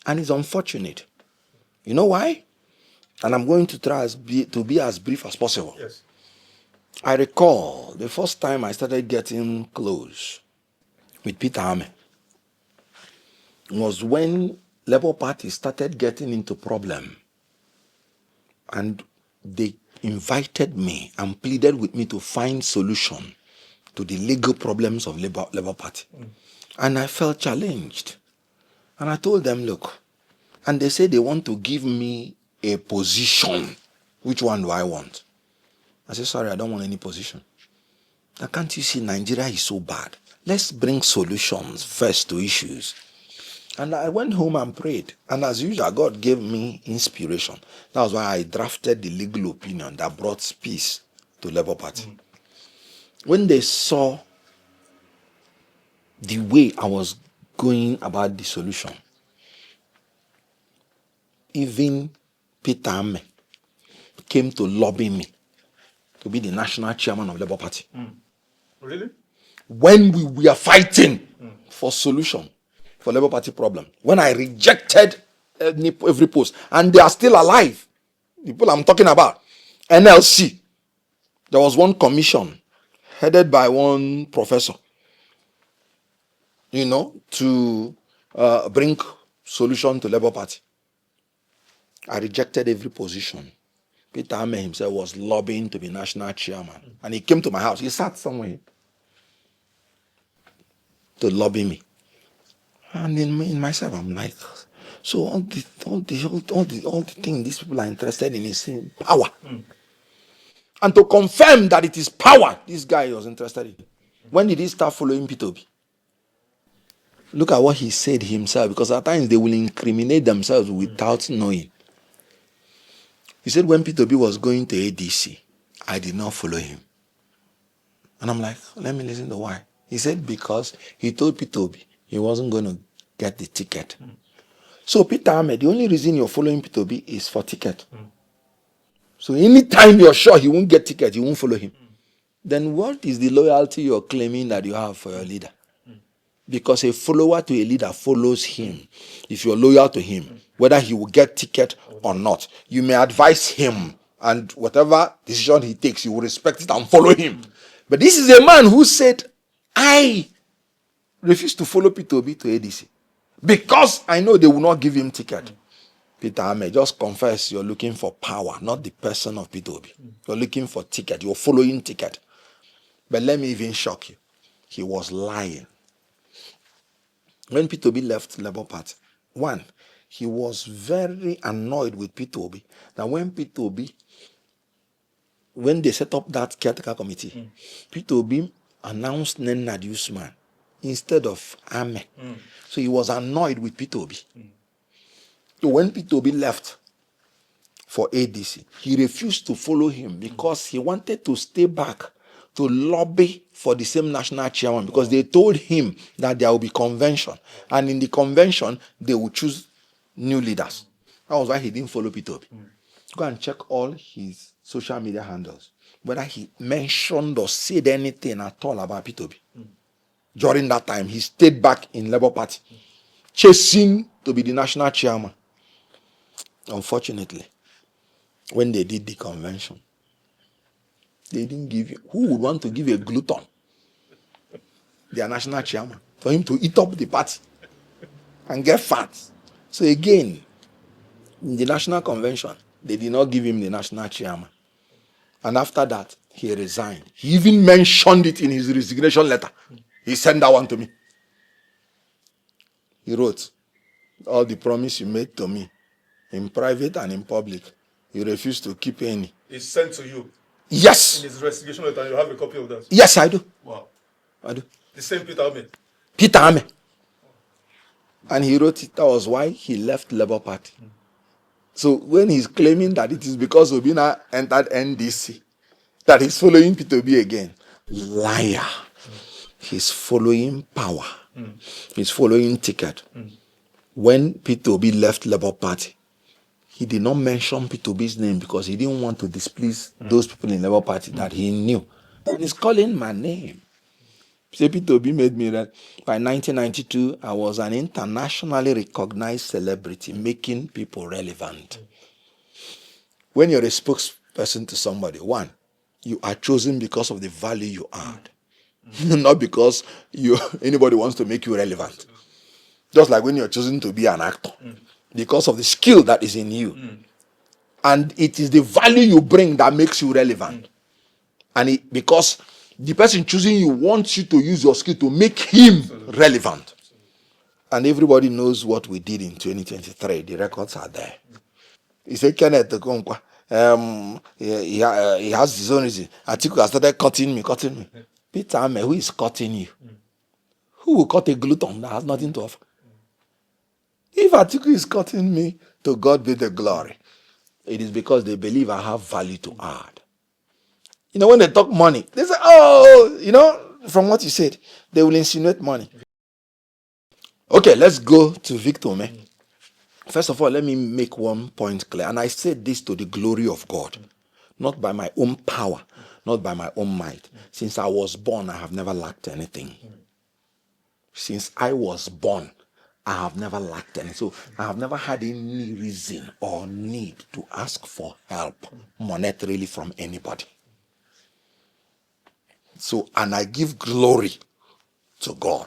And it's unfortunate. You know why? And I'm going to try to be as brief as possible. Yes. I recall the first time I started getting close with Peter Ameh was when Labour Party started getting into problem. And they invited me and pleaded with me to find solution to the legal problems of Labour Party. And I felt challenged. And I told them, look, and they said they want to give me a position. Which one do I want? I said, sorry, I don't want any position. Now, can't you see Nigeria is so bad? Let's bring solutions first to issues. And I went home and prayed. And as usual, God gave me inspiration. That was why I drafted the legal opinion that brought peace to Labour Party. When they saw the way I was going about the solution, even Peter Ameh came to lobby me to be the national chairman of Labour Party. Really? When we were fighting for solution for Labour Party problem, when I rejected every post, and they are still alive, the people I'm talking about, NLC, there was one commission headed by one professor, to bring solution to Labour Party. I rejected every position. Peter Ameh himself was lobbying to be national chairman. And he came to my house. He sat somewhere to lobby me. And in myself, I'm like, so all the thing these people are interested in is power. And to confirm that it is power this guy was interested in. When did he start following Peter Obi? Look at what he said himself, because at times they will incriminate themselves without knowing. He said when Peter Obi was going to ADC, I did not follow him. And I'm like, let me listen to why. He said because he told Peter Obi he wasn't going to get the ticket. So Peter Ameh, the only reason you're following Peter Obi is for ticket. So anytime you're sure he won't get ticket, you won't follow him. Then what is the loyalty you're claiming that you have for your leader? Because a follower to a leader follows him. If you're loyal to him, whether he will get ticket or not, you may advise him, and whatever decision he takes, you will respect it and follow him. But this is a man who said, I refuse to follow Peter Obi to ADC because I know they will not give him ticket. Peter Ameh, just confess you're looking for power, not the person of Peter Obi. You're looking for ticket. You're following ticket. But let me even shock you. He was lying. When Peter Obi left Labour Party, one, he was very annoyed with Peter Obi. That when they set up that caretaker committee, Peter Obi announced Nenad Usman instead of Ameh. So he was annoyed with Peter Obi. So when Peter Obi left for ADC, he refused to follow him because he wanted to stay back to lobby for the same national chairman, because they told him that there will be convention, and in the convention they will choose new leaders. That was why he didn't follow Peter Obi. Go and check all his social media handles, whether he mentioned or said anything at all about Peter Obi. During that time, he stayed back in Labour Party, chasing to be the national chairman. Unfortunately, when they did the convention, they didn't give you. Who would want to give a glutton their national chairman for him to eat up the party and get fat? So again, in the national convention, they did not give him the national chairman. And after that, he resigned. He even mentioned it in his resignation letter. He sent that one to me. He wrote, all the promise you made to me, in private and in public, you refuse to keep any. It's sent to you. Yes. In his resignation letter, you have a copy of that. Yes, I do. Wow. I do. The same Peter Ameh. Peter Ameh. And he wrote it. That was why he left Labour Party. So when he's claiming that it is because Obina entered NDC that he's following Peter Obi again, liar. He's following power. He's following ticket. When Peter Obi left Labour Party, he did not mention Peter Obi's name because he didn't want to displease those people in Labour Party that he knew. And he's calling my name. Say Peter Obi made me that by 1992, I was an internationally recognized celebrity, making people relevant. When you're a spokesperson to somebody, one, you are chosen because of the value you add, not because anybody wants to make you relevant. Just like when you're chosen to be an actor, because of the skill that is in you. And it is the value you bring that makes you relevant. And because the person choosing you wants you to use your skill to make him relevant. And everybody knows what we did in 2023. The records are there. He said, Kenneth Okonkwo, he has his own reason. Atiku has started cutting me. Peter Ameh, who is cutting you? Who will cut a glutton that has nothing to offer? If Atiku is cutting me, to God be the glory. It is because they believe I have value to add. When they talk money, they say, from what you said, they will insinuate money. Okay, let's go to Victor Umeh. First of all, let me make one point clear. And I said this to the glory of God, not by my own power, not by my own might. Since I was born, I have never lacked anything. Since I was born, I have never lacked any. So I have never had any reason or need to ask for help monetarily from anybody. So, and I give glory to God.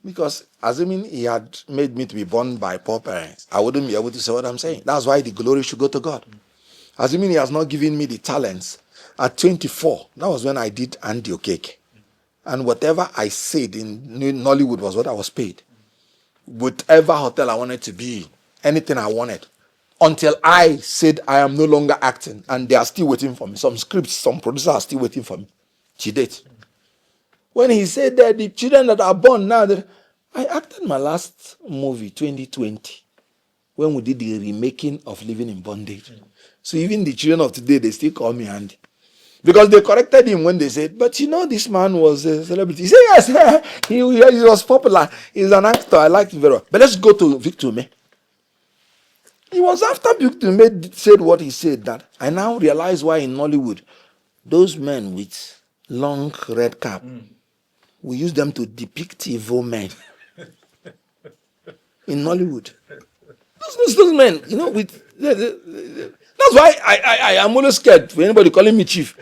Because assuming he had made me to be born by poor parents, I wouldn't be able to say what I'm saying. That's why the glory should go to God. Assuming he has not given me the talents. At 24, that was when I did Andy Okeke. And whatever I said in Nollywood was what I was paid. Whatever hotel I wanted to be, anything I wanted, until I said I am no longer acting, and they are still waiting for me. Some scripts, some producers are still waiting for me. To date. When he said that the children that are born now, I acted my last movie, 2020, when we did the remaking of Living in Bondage. So even the children of today, they still call me Andy. Because they corrected him when they said, but you know, this man was a celebrity. He said, yes, he was popular. He's an actor. I liked him very well. But let's go to Victor Umeh. It was after Victor Umeh said what he said that I now realize why in Nollywood, those men with long red cap, we use them to depict evil men. In Nollywood. Those men, you know, that's why I am always scared for anybody calling me chief.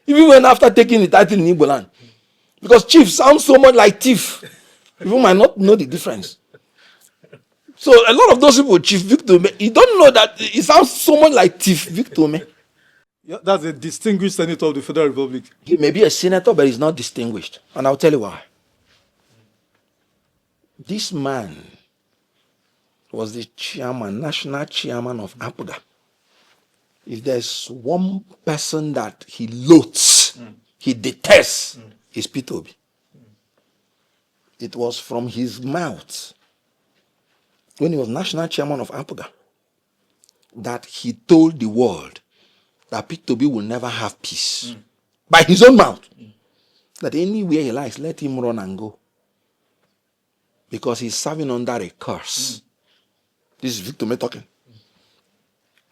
Even when after taking the title in Igbo land. Because chief sounds so much like thief. People might not know the difference. So a lot of those people, Chief Victor Umeh, you don't know that it sounds so much like Chief Victor Umeh. Yeah, that's a distinguished senator of the Federal Republic. He may be a senator, but he's not distinguished. And I'll tell you why. This man was the chairman, national chairman of APGA. If there's one person that he loathes, he detests, is Peter Obi. It was from his mouth, when he was national chairman of APGA, that he told the world that Peter Obi will never have peace. By his own mouth. That anywhere he likes, let him run and go. Because he's serving under a curse. This is Victor Umeh talking.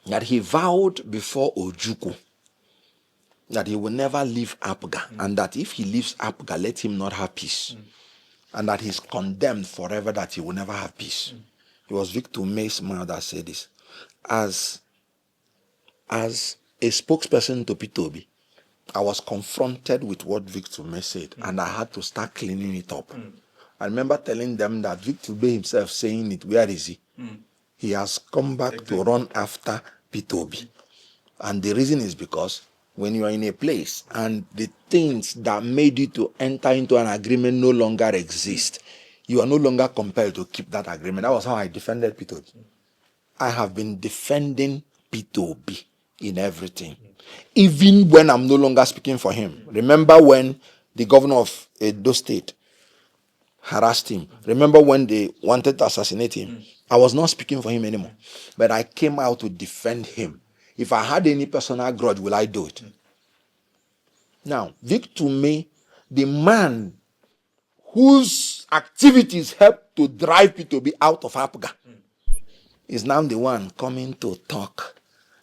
That he vowed before Ojukwu that he will never leave APGA, and that if he leaves APGA, let him not have peace. And that he's condemned forever, that he will never have peace. It was Victor Umeh's mouth that said this. As a spokesperson to Peter Obi, I was confronted with what Victor Umeh said, and I had to start cleaning it up. I remember telling them that Victor Umeh himself saying it, where is he? He has come back to run after Peter Obi. And the reason is because when you are in a place and the things that made you to enter into an agreement no longer exist, you are no longer compelled to keep that agreement. That was how I defended Peter Obi. I have been defending Peter Obi in everything. Even when I'm no longer speaking for him. Remember when the governor of Edo State harassed him? Remember when they wanted to assassinate him? I was not speaking for him anymore. But I came out to defend him. If I had any personal grudge, will I do it? Now, Victor Umeh, the man whose activities helped to drive Peter Obi out of APGA, is now the one coming to talk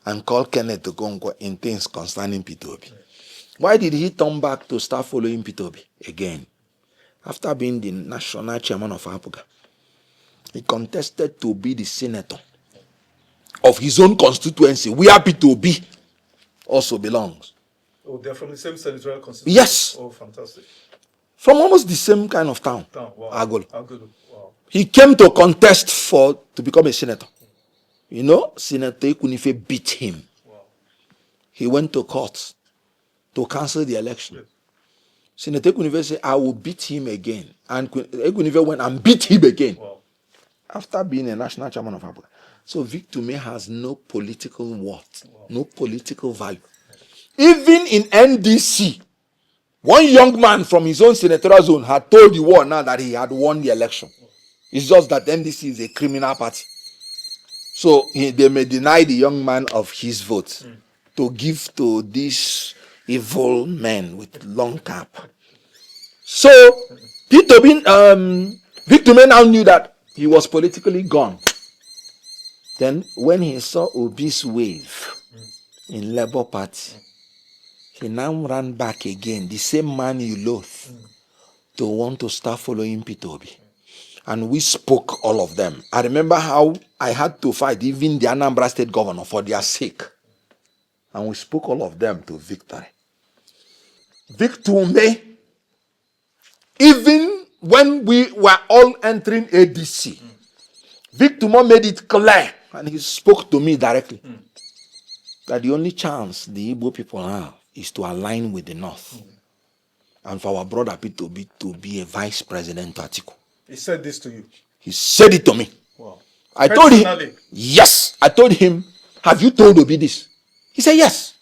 and call Kenneth Okonkwo in things concerning Peter Obi. Why did he turn back to start following Peter Obi again? After being the national chairman of APGA, he contested to be the senator of his own constituency, where Peter Obi also belongs. Oh, they're from the same senatorial constituency? Yes. Oh, fantastic. From almost the same kind of town. Wow. Agolo. Wow. He came to contest to become a senator. You know, Senator Ekunife beat him. Wow. He went to court to cancel the election. Yes. Senator Ekunife said, I will beat him again. And Ekunife went and beat him again. Wow. After being a national chairman of APGA. So Victor Umeh has no political worth, no political value. Even in NDC, one young man from his own senatorial zone had told the world now that he had won the election. It's just that NDC is a criminal party. So they may deny the young man of his vote to give to these evil men with long cap. So Victor Umeh now knew that he was politically gone. Then when he saw Obi's wave in Labour Party, he now ran back again, the same man you loathe, to want to start following Peter Obi. And we spoke all of them. I remember how I had to fight even the Anambra State governor for their sake. And we spoke all of them to victory. Victor Umeh, even when we were all entering ADC, Victor Umeh made it clear, and he spoke to me directly, that the only chance the Igbo people have is to align with the North. And for our brother Peter Obi to be a vice president to Atiku. He said this to you? He said it to me. Wow. I told him, yes. I told him, have you told Obi this? He said, yes.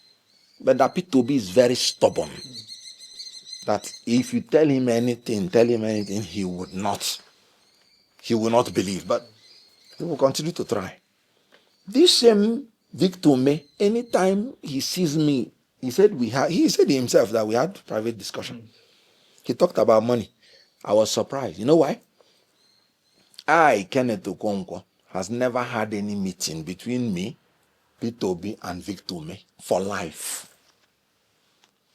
But that Peter Obi is very stubborn. That if you tell him anything, he would not believe. But he will continue to try. This same Victor Umeh, anytime he sees me He said he said himself that we had private discussion. He talked about money. I was surprised. You know why? Kenneth Okonkwo, has never had any meeting between me, Peter Obi, and Victor Umeh for life.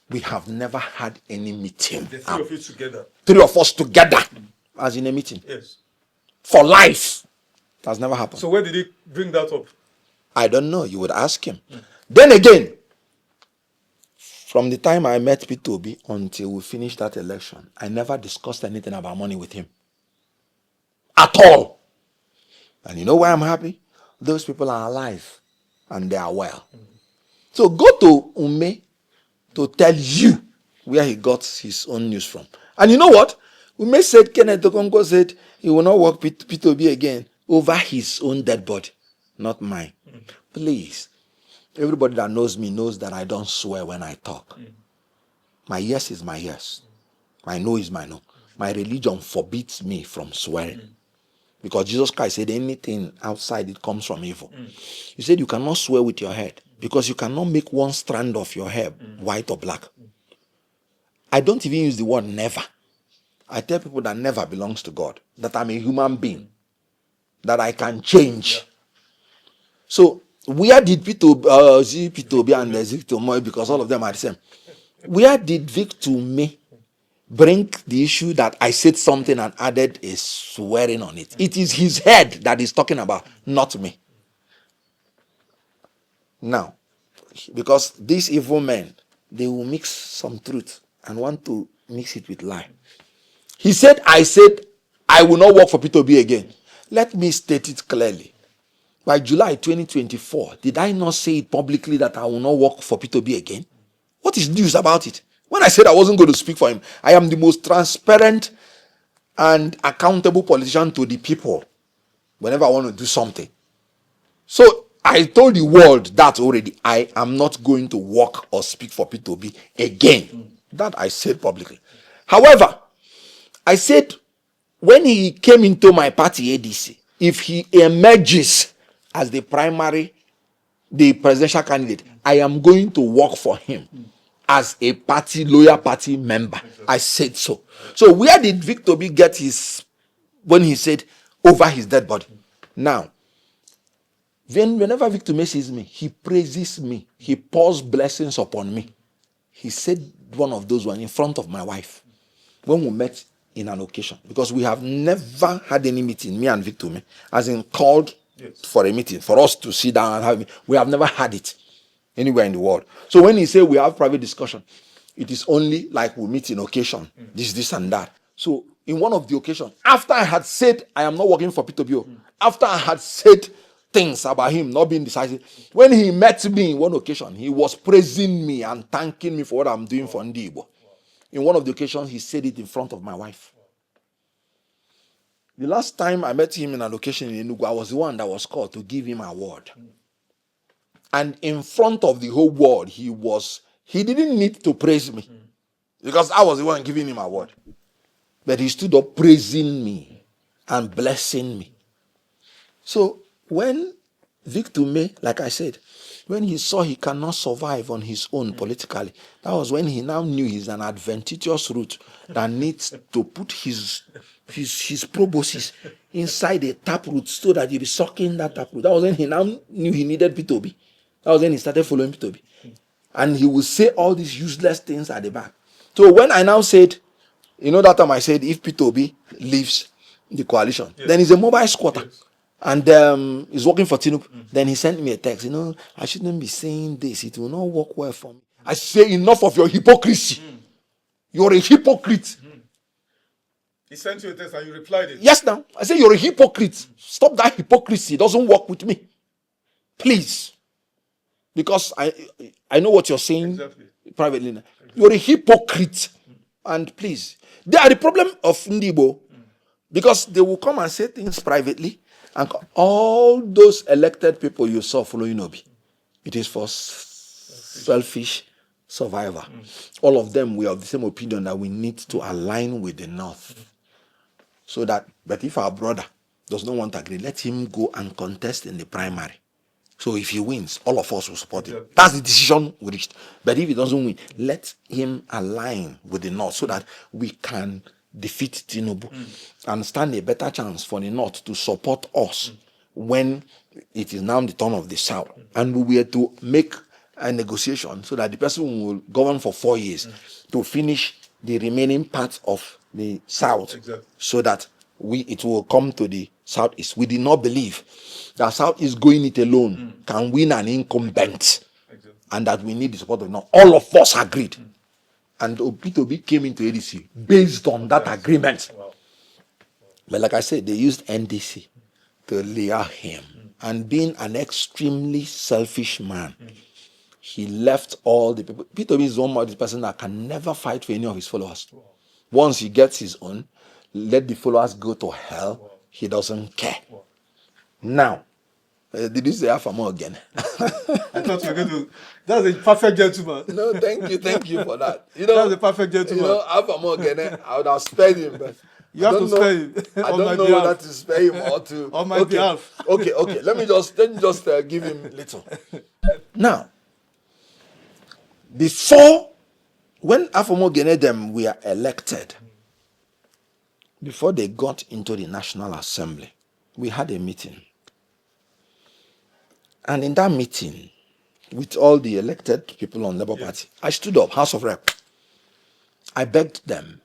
We have never had any meeting. The three of you together. Three of us together, as in a meeting. Yes. For life. It has never happened. So where did he bring that up? I don't know. You would ask him. Then again, from the time I met Peter Obi until we finished that election, I never discussed anything about money with him. At all. And you know why I'm happy? Those people are alive and they are well. So go to Umeh to tell you where he got his own news from. And you know what? Umeh said, Kenneth Okonkwo said he will not work with Peter Obi again over his own dead body, not mine. Please. Everybody that knows me knows that I don't swear when I talk. My yes is my yes. My no is my no. My religion forbids me from swearing. Because Jesus Christ said anything outside it comes from evil. He said you cannot swear with your head because you cannot make one strand of your hair white or black. I don't even use the word never. I tell people that never belongs to God, that I'm a human being, that I can change. Yeah. So where did Peter Obi and Victor Umeh, because all of them are the same, where did Victor Umeh bring the issue that I said something and added a swearing on it? It is his head that he's talking about, not me. Now, because these evil men, they will mix some truth and want to mix it with lie. He said, I will not work for Peter Obi again. Let me state it clearly. By July 2024, did I not say it publicly that I will not work for Peter Obi again? What is news about it? When I said I wasn't going to speak for him, I am the most transparent and accountable politician to the people whenever I want to do something. So I told the world that already. I am not going to work or speak for Peter Obi again. That I said publicly. However, I said when he came into my party ADC, if he emerges as the presidential candidate, I am going to work for him as a loyal party member. I said so. So where did Victor Obi get when he said over his dead body? Now, whenever Victor Umeh sees me, he praises me. He pours blessings upon me. He said one of those ones in front of my wife when we met in an occasion, because we have never had any meeting, me and Victor Umeh, as in called for a meeting for us to sit down and have it. We have never had it anywhere in the world. So when he say we have private discussion, it is only like we meet in occasion, this and that. So in one of the occasions, after I had said I am not working for Peter Obi, after I had said things about him not being decisive, when he met me in one occasion, he was praising me and thanking me for what I'm doing for Ndi Igbo. In one of the occasions, he said it in front of my wife. The last time I met him in an occasion in Enugu, I was the one that was called to give him an award. And in front of the whole world, he didn't need to praise me because I was the one giving him an award. But he stood up praising me and blessing me. So when Victor Umeh, like I said, when he saw he cannot survive on his own politically, that was when he now knew he's an adventitious route that needs to put his proboscis inside a taproot so that he'll be sucking that taproot. That was when he now knew he needed Peter Obi. That was when he started following Peter Obi. And he would say all these useless things at the back. So when I now said, that time I said if Peter Obi leaves the coalition, then he's a mobile squatter. Yes. And he's working for Tinubu. Then he sent me a text, I shouldn't be saying this. It will not work well for me. I say, enough of your hypocrisy. You're a hypocrite. He sent you a text and you replied it. Yes, now. I say, you're a hypocrite. Stop that hypocrisy. It doesn't work with me. Please. Because I know what you're saying privately. You're a hypocrite. And please. They are the problem of Ndi Igbo. Because they will come and say things privately. And all those elected people you saw following Obi, it is for selfish survival. All of them, we have the same opinion that we need to align with the North. But if our brother does not want to agree, let him go and contest in the primary. So if he wins, all of us will support him. That's the decision we reached. But if he doesn't win, let him align with the North so that we can defeat Tinubu and stand a better chance for the North to support us when it is now the turn of the South. And we were to make a negotiation so that the person will govern for 4 years to finish the remaining part of the South, so that it will come to the Southeast. We did not believe that South is going it alone can win an incumbent, and that we need the support of the North. All of us agreed. And Peter Obi came into ADC based on that agreement. But like I said, they used NDC to lure him. And being an extremely selfish man, he left all the people. Peter Obi is one of the person that can never fight for any of his followers. Once he gets his own, let the followers go to hell. He doesn't care. Now, did you say Afamo again? I thought you were going to. That's a perfect gentleman. No, thank you for that. That's a perfect gentleman. Afamo again, I would have spared him, but you have to spare him. I don't know whether to spare him or to on my behalf. Okay. Let me just give him little. Now, when Afamo Gene them were elected, before they got into the National Assembly, we had a meeting. And in that meeting, with all the elected people on Labour Party, I stood up, House of Rep. I begged them.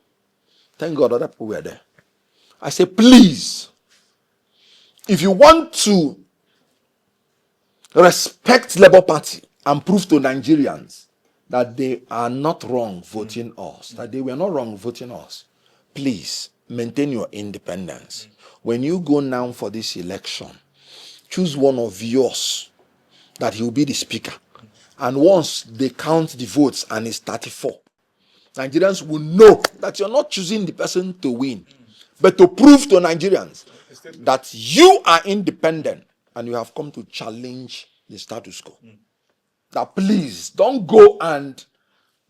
Thank God other people were there. I said, please, if you want to respect Labour Party and prove to Nigerians that they are not wrong voting us, that they were not wrong voting us, please maintain your independence. When you go now for this election, choose one of yours that he will be the speaker. And once they count the votes and it's 34, Nigerians will know that you're not choosing the person to win, but to prove to Nigerians that you are independent and you have come to challenge the status quo. That please don't go and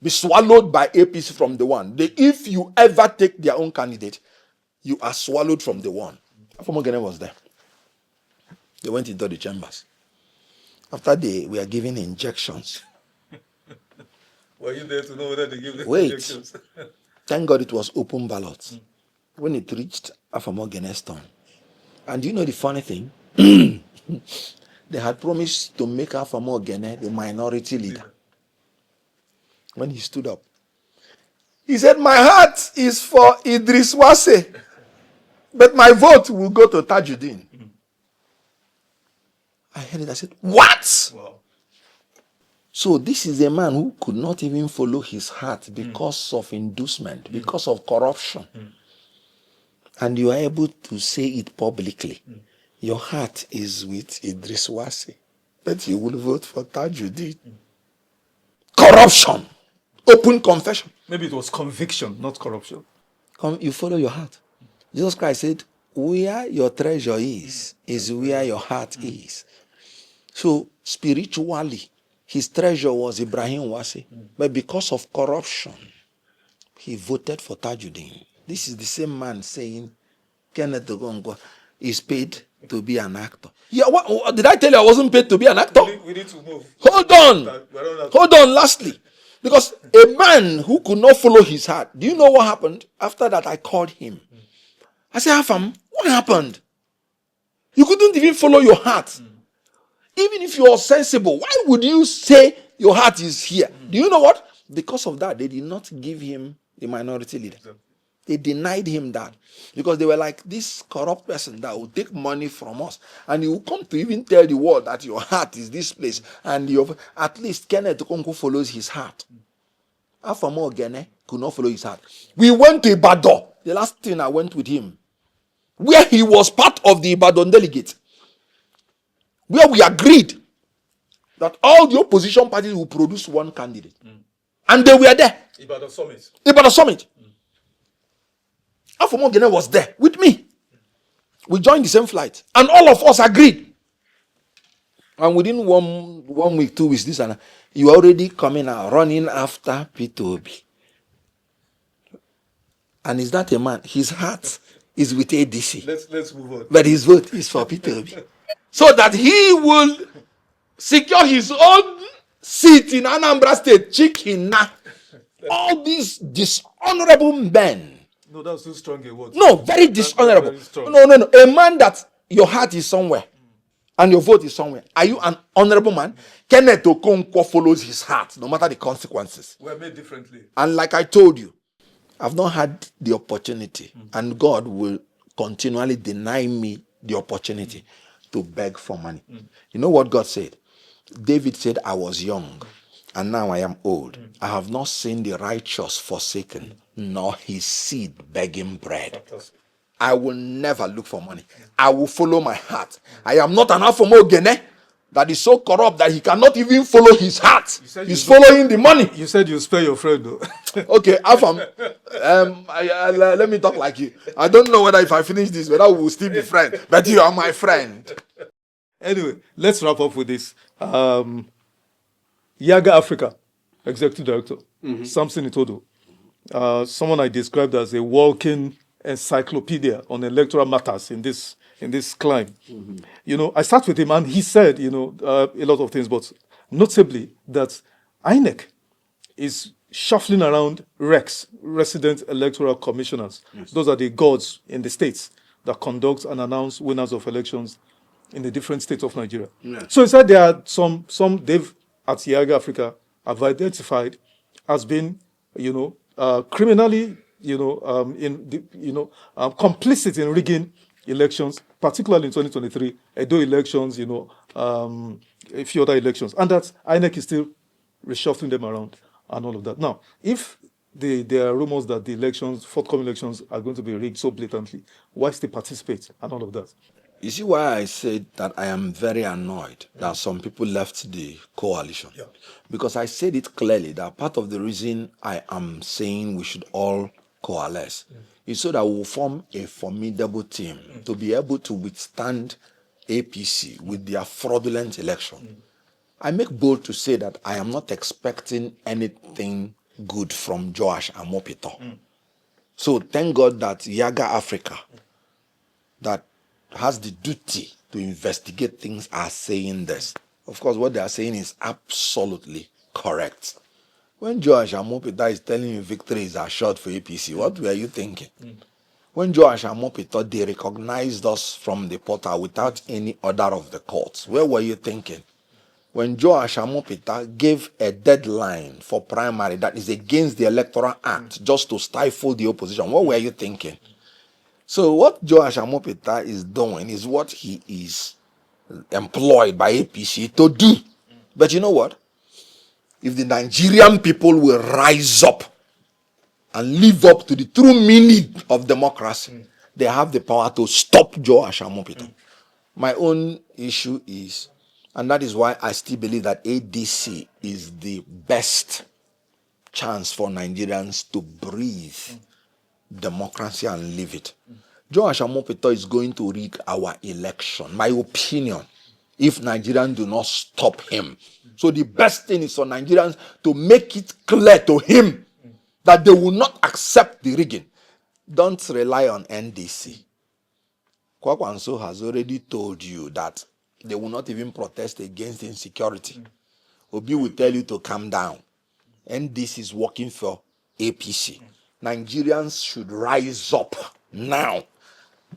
be swallowed by APC from the one. If you ever take their own candidate, you are swallowed from the one. Afomogene was there. They went into the chambers. After they were giving injections. Were you there to know whether they give the injections? Thank God it was open ballot. When it reached Afamogene's turn. And do you know the funny thing? They had promised to make Afamogene the minority leader. When he stood up, he said, my heart is for Idris Wase, but my vote will go to Tajuddin. I heard it. I said, what? Wow. So this is a man who could not even follow his heart because of inducement, because of corruption. And you are able to say it publicly. Your heart is with Idris Wase, but you will vote for Tajuddin. Corruption. Open confession. Maybe it was conviction, not corruption. You follow your heart. Jesus Christ said, where your treasure is where your heart is. So spiritually, his treasure was Ibrahim Wase. But because of corruption, he voted for Tajuddin. This is the same man saying, Kenneth Okonkwo is paid to be an actor. Yeah, what, did I tell you I wasn't paid to be an actor? We need to move. Hold on, lastly. Because a man who could not follow his heart, do you know what happened? After that, I called him. I said, Afam, what happened? You couldn't even follow your heart. Even if you are sensible, why would you say your heart is here? Do you know what? Because of that, they did not give him the minority leader. They denied him that. Because they were like, this corrupt person that will take money from us. And you will come to even tell the world that your heart is this place. And at least Kenneth Okonkwo follows his heart. Afamo Ogene could not follow his heart. We went to Ibadan. The last thing I went with him, where he was part of the Ibadan delegate, where we agreed that all the opposition parties will produce one candidate. And they were there. Ibadan Summit. Afamo Ogene was there with me. We joined the same flight. And all of us agreed. And within one week, 2 weeks, this and that, you are already coming out, running after Peter Obi. And is that a man? His heart is with ADC. Let's move on. But his vote is for Peter Obi. So that he will secure his own seat in Anambra State, Chikina. All these dishonorable men. No, that's too strong a word. No, very dishonorable. No. A man that your heart is somewhere and your vote is somewhere. Are you an honorable man? Kenneth Okonkwo follows his heart, no matter the consequences. We're made differently. And like I told you, I've not had the opportunity, and God will continually deny me the opportunity to beg for money. You know what God said? David said, I was young, and now I am old. I have not seen the righteous forsaken, nor his seed begging bread. Fantastic. I will never look for money. I will follow my heart. I am not an Afomogene that is so corrupt that he cannot even follow his heart. He's following the money. You said you spare your friend, though. Okay, Afam, let me talk like you. I don't know whether if I finish this, whether we will still be friends. But you are my friend. Anyway, let's wrap up with this. Yaga Africa, Executive Director, Samson Itodo, someone I described as a walking encyclopedia on electoral matters in this climb. You know, I sat with him and he said, a lot of things, but notably that INEC is shuffling around RECs, Resident Electoral Commissioners. Yes. Those are the gods in the states that conduct and announce winners of elections in the different states of Nigeria. Yes. So he said there are some they've at Yaga Africa have identified as being, criminally, complicit in rigging elections, particularly in 2023, Edo elections, a few other elections, and that INEC is still reshuffling them around and all of that. Now, if there are rumors that the forthcoming elections are going to be rigged so blatantly, why still participate and all of that? You see why I said that I am very annoyed that some people left the coalition. Yeah. Because I said it clearly that part of the reason I am saying we should all coalesce is so that we will form a formidable team to be able to withstand APC with their fraudulent election. I make bold to say that I am not expecting anything good from Joash Amopito. So thank God that Yaga Africa, that has the duty to investigate things, are saying this. Of course, what they are saying is absolutely correct. When Joash Amopita is telling you victory is assured for APC, what were you thinking? When Joash Amopita, they recognized us from the portal without any order of the courts, where were you thinking? When Joash Amopita gave a deadline for primary that is against the Electoral Act just to stifle the opposition, what were you thinking? So what Joash Amopita is doing is what he is employed by APC to do. But you know what? If the Nigerian people will rise up and live up to the true meaning of democracy, they have the power to stop Joash Amopita. My own issue is, and that is why I still believe that ADC is the best chance for Nigerians to breathe democracy and live it. Joash Amopito is going to rig our election, my opinion, if Nigerians do not stop him. So the best thing is for Nigerians to make it clear to him that they will not accept the rigging. Don't rely on NDC. Kwakwanso has already told you that they will not even protest against insecurity. Obi will tell you to calm down. NDC is working for APC. Nigerians should rise up now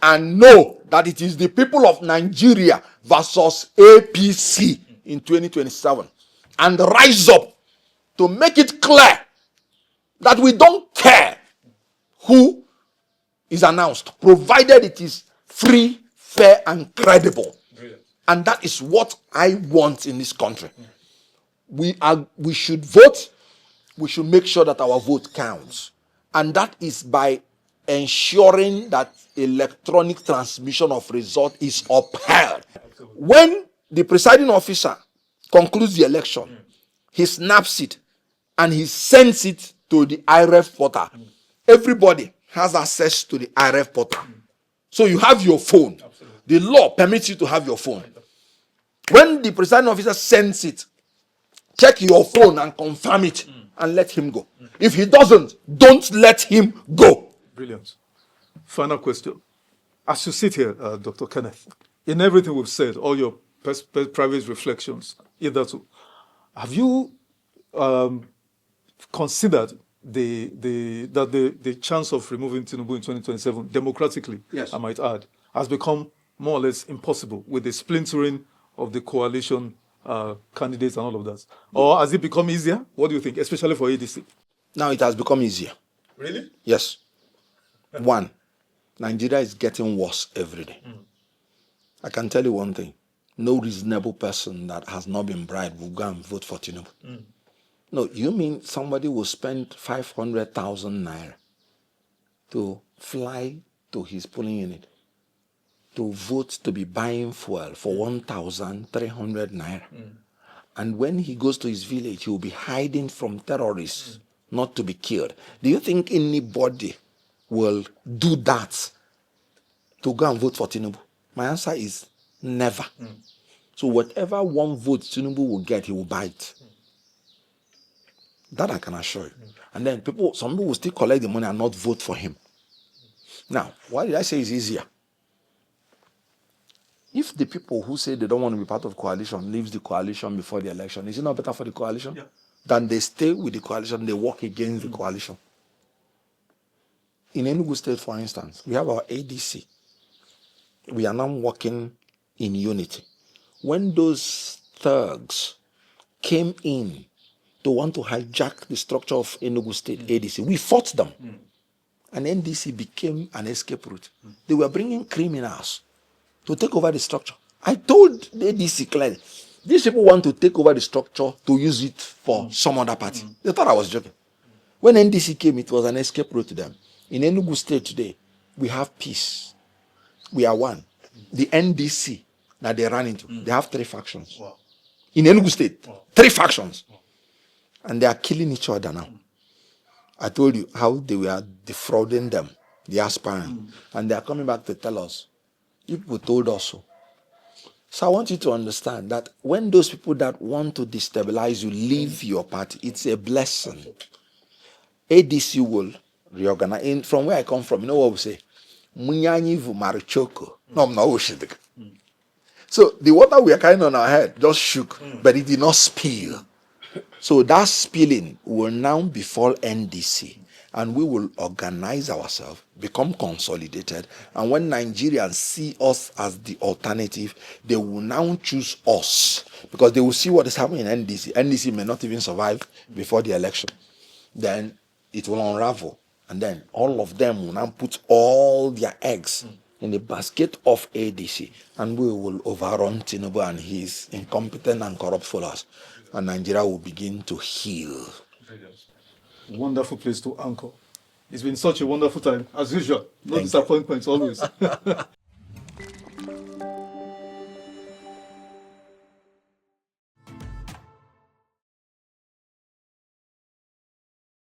and know that it is the people of Nigeria versus APC in 2027. And rise up to make it clear that we don't care who is announced, provided it is free, fair, and credible. Brilliant. And that is what I want in this country. We should vote. We should make sure that our vote counts. And that is by ensuring that electronic transmission of result is upheld. Absolutely. When the presiding officer concludes the election, he snaps it and he sends it to the IRF portal. Everybody has access to the IRF portal. So you have your phone. Absolutely. The law permits you to have your phone. When the presiding officer sends it, check your phone and confirm it and let him go. If he doesn't, don't let him go. Brilliant. Final question. As you sit here, Dr. Kenneth, in everything we've said, all your private reflections, either two. Have you considered the chance of removing Tinubu in 2027 democratically, Yes. I might add, has become more or less impossible with the splintering of the coalition candidates and all of that? Or has it become easier? What do you think, especially for ADC? Now it has become easier. Really? Yes. One, Nigeria is getting worse every day. I can tell you one thing. No reasonable person that has not been bribed will go and vote for Tinubu. No, you mean somebody will spend 500,000 naira to fly to his polling unit, to vote to be buying fuel for 1,300 naira. And when he goes to his village, he will be hiding from terrorists not to be killed. Do you think anybody will do that to go and vote for Tinubu? My answer is never. So whatever one vote Tinubu will get, he will buy it. That I can assure you. And then some people will still collect the money and not vote for him. Now, why did I say it's easier? If the people who say they don't want to be part of coalition leaves the coalition before the election, is it not better for the coalition? Yeah. Than they stay with the coalition, they work against the coalition. In Enugu State, for instance, we have our ADC. We are now working in unity. When those thugs came in to want to hijack the structure of Enugu State ADC, we fought them. And NDC became an escape route. They were bringing criminals to take over the structure. I told the ADC clearly, these people want to take over the structure to use it for some other party. They thought I was joking. When NDC came, it was an escape route to them. In Enugu State today, we have peace. We are one. The NDC that they ran into, they have 3 factions. Wow. In Enugu State, 3 factions. And they are killing each other now. I told you how they were defrauding them, the aspirant. And they are coming back to tell us, you people told us so. So I want you to understand that when those people that want to destabilize you leave your party, it's a blessing. ADC will reorganize. From where I come from, you know what we say? Munyanyivu marichoko. No, so the water we are carrying on our head just shook, but it did not spill. So that spilling will now befall NDC, and we will organize ourselves, become consolidated, and when Nigerians see us as the alternative, they will now choose us, because they will see what is happening in NDC. NDC may not even survive before the election. Then it will unravel, and then all of them will now put all their eggs in the basket of ADC, and we will overrun Tinubu and his incompetent and corrupt followers, and Nigeria will begin to heal. Wonderful place to anchor. It's been such a wonderful time, as usual. No disappointments always.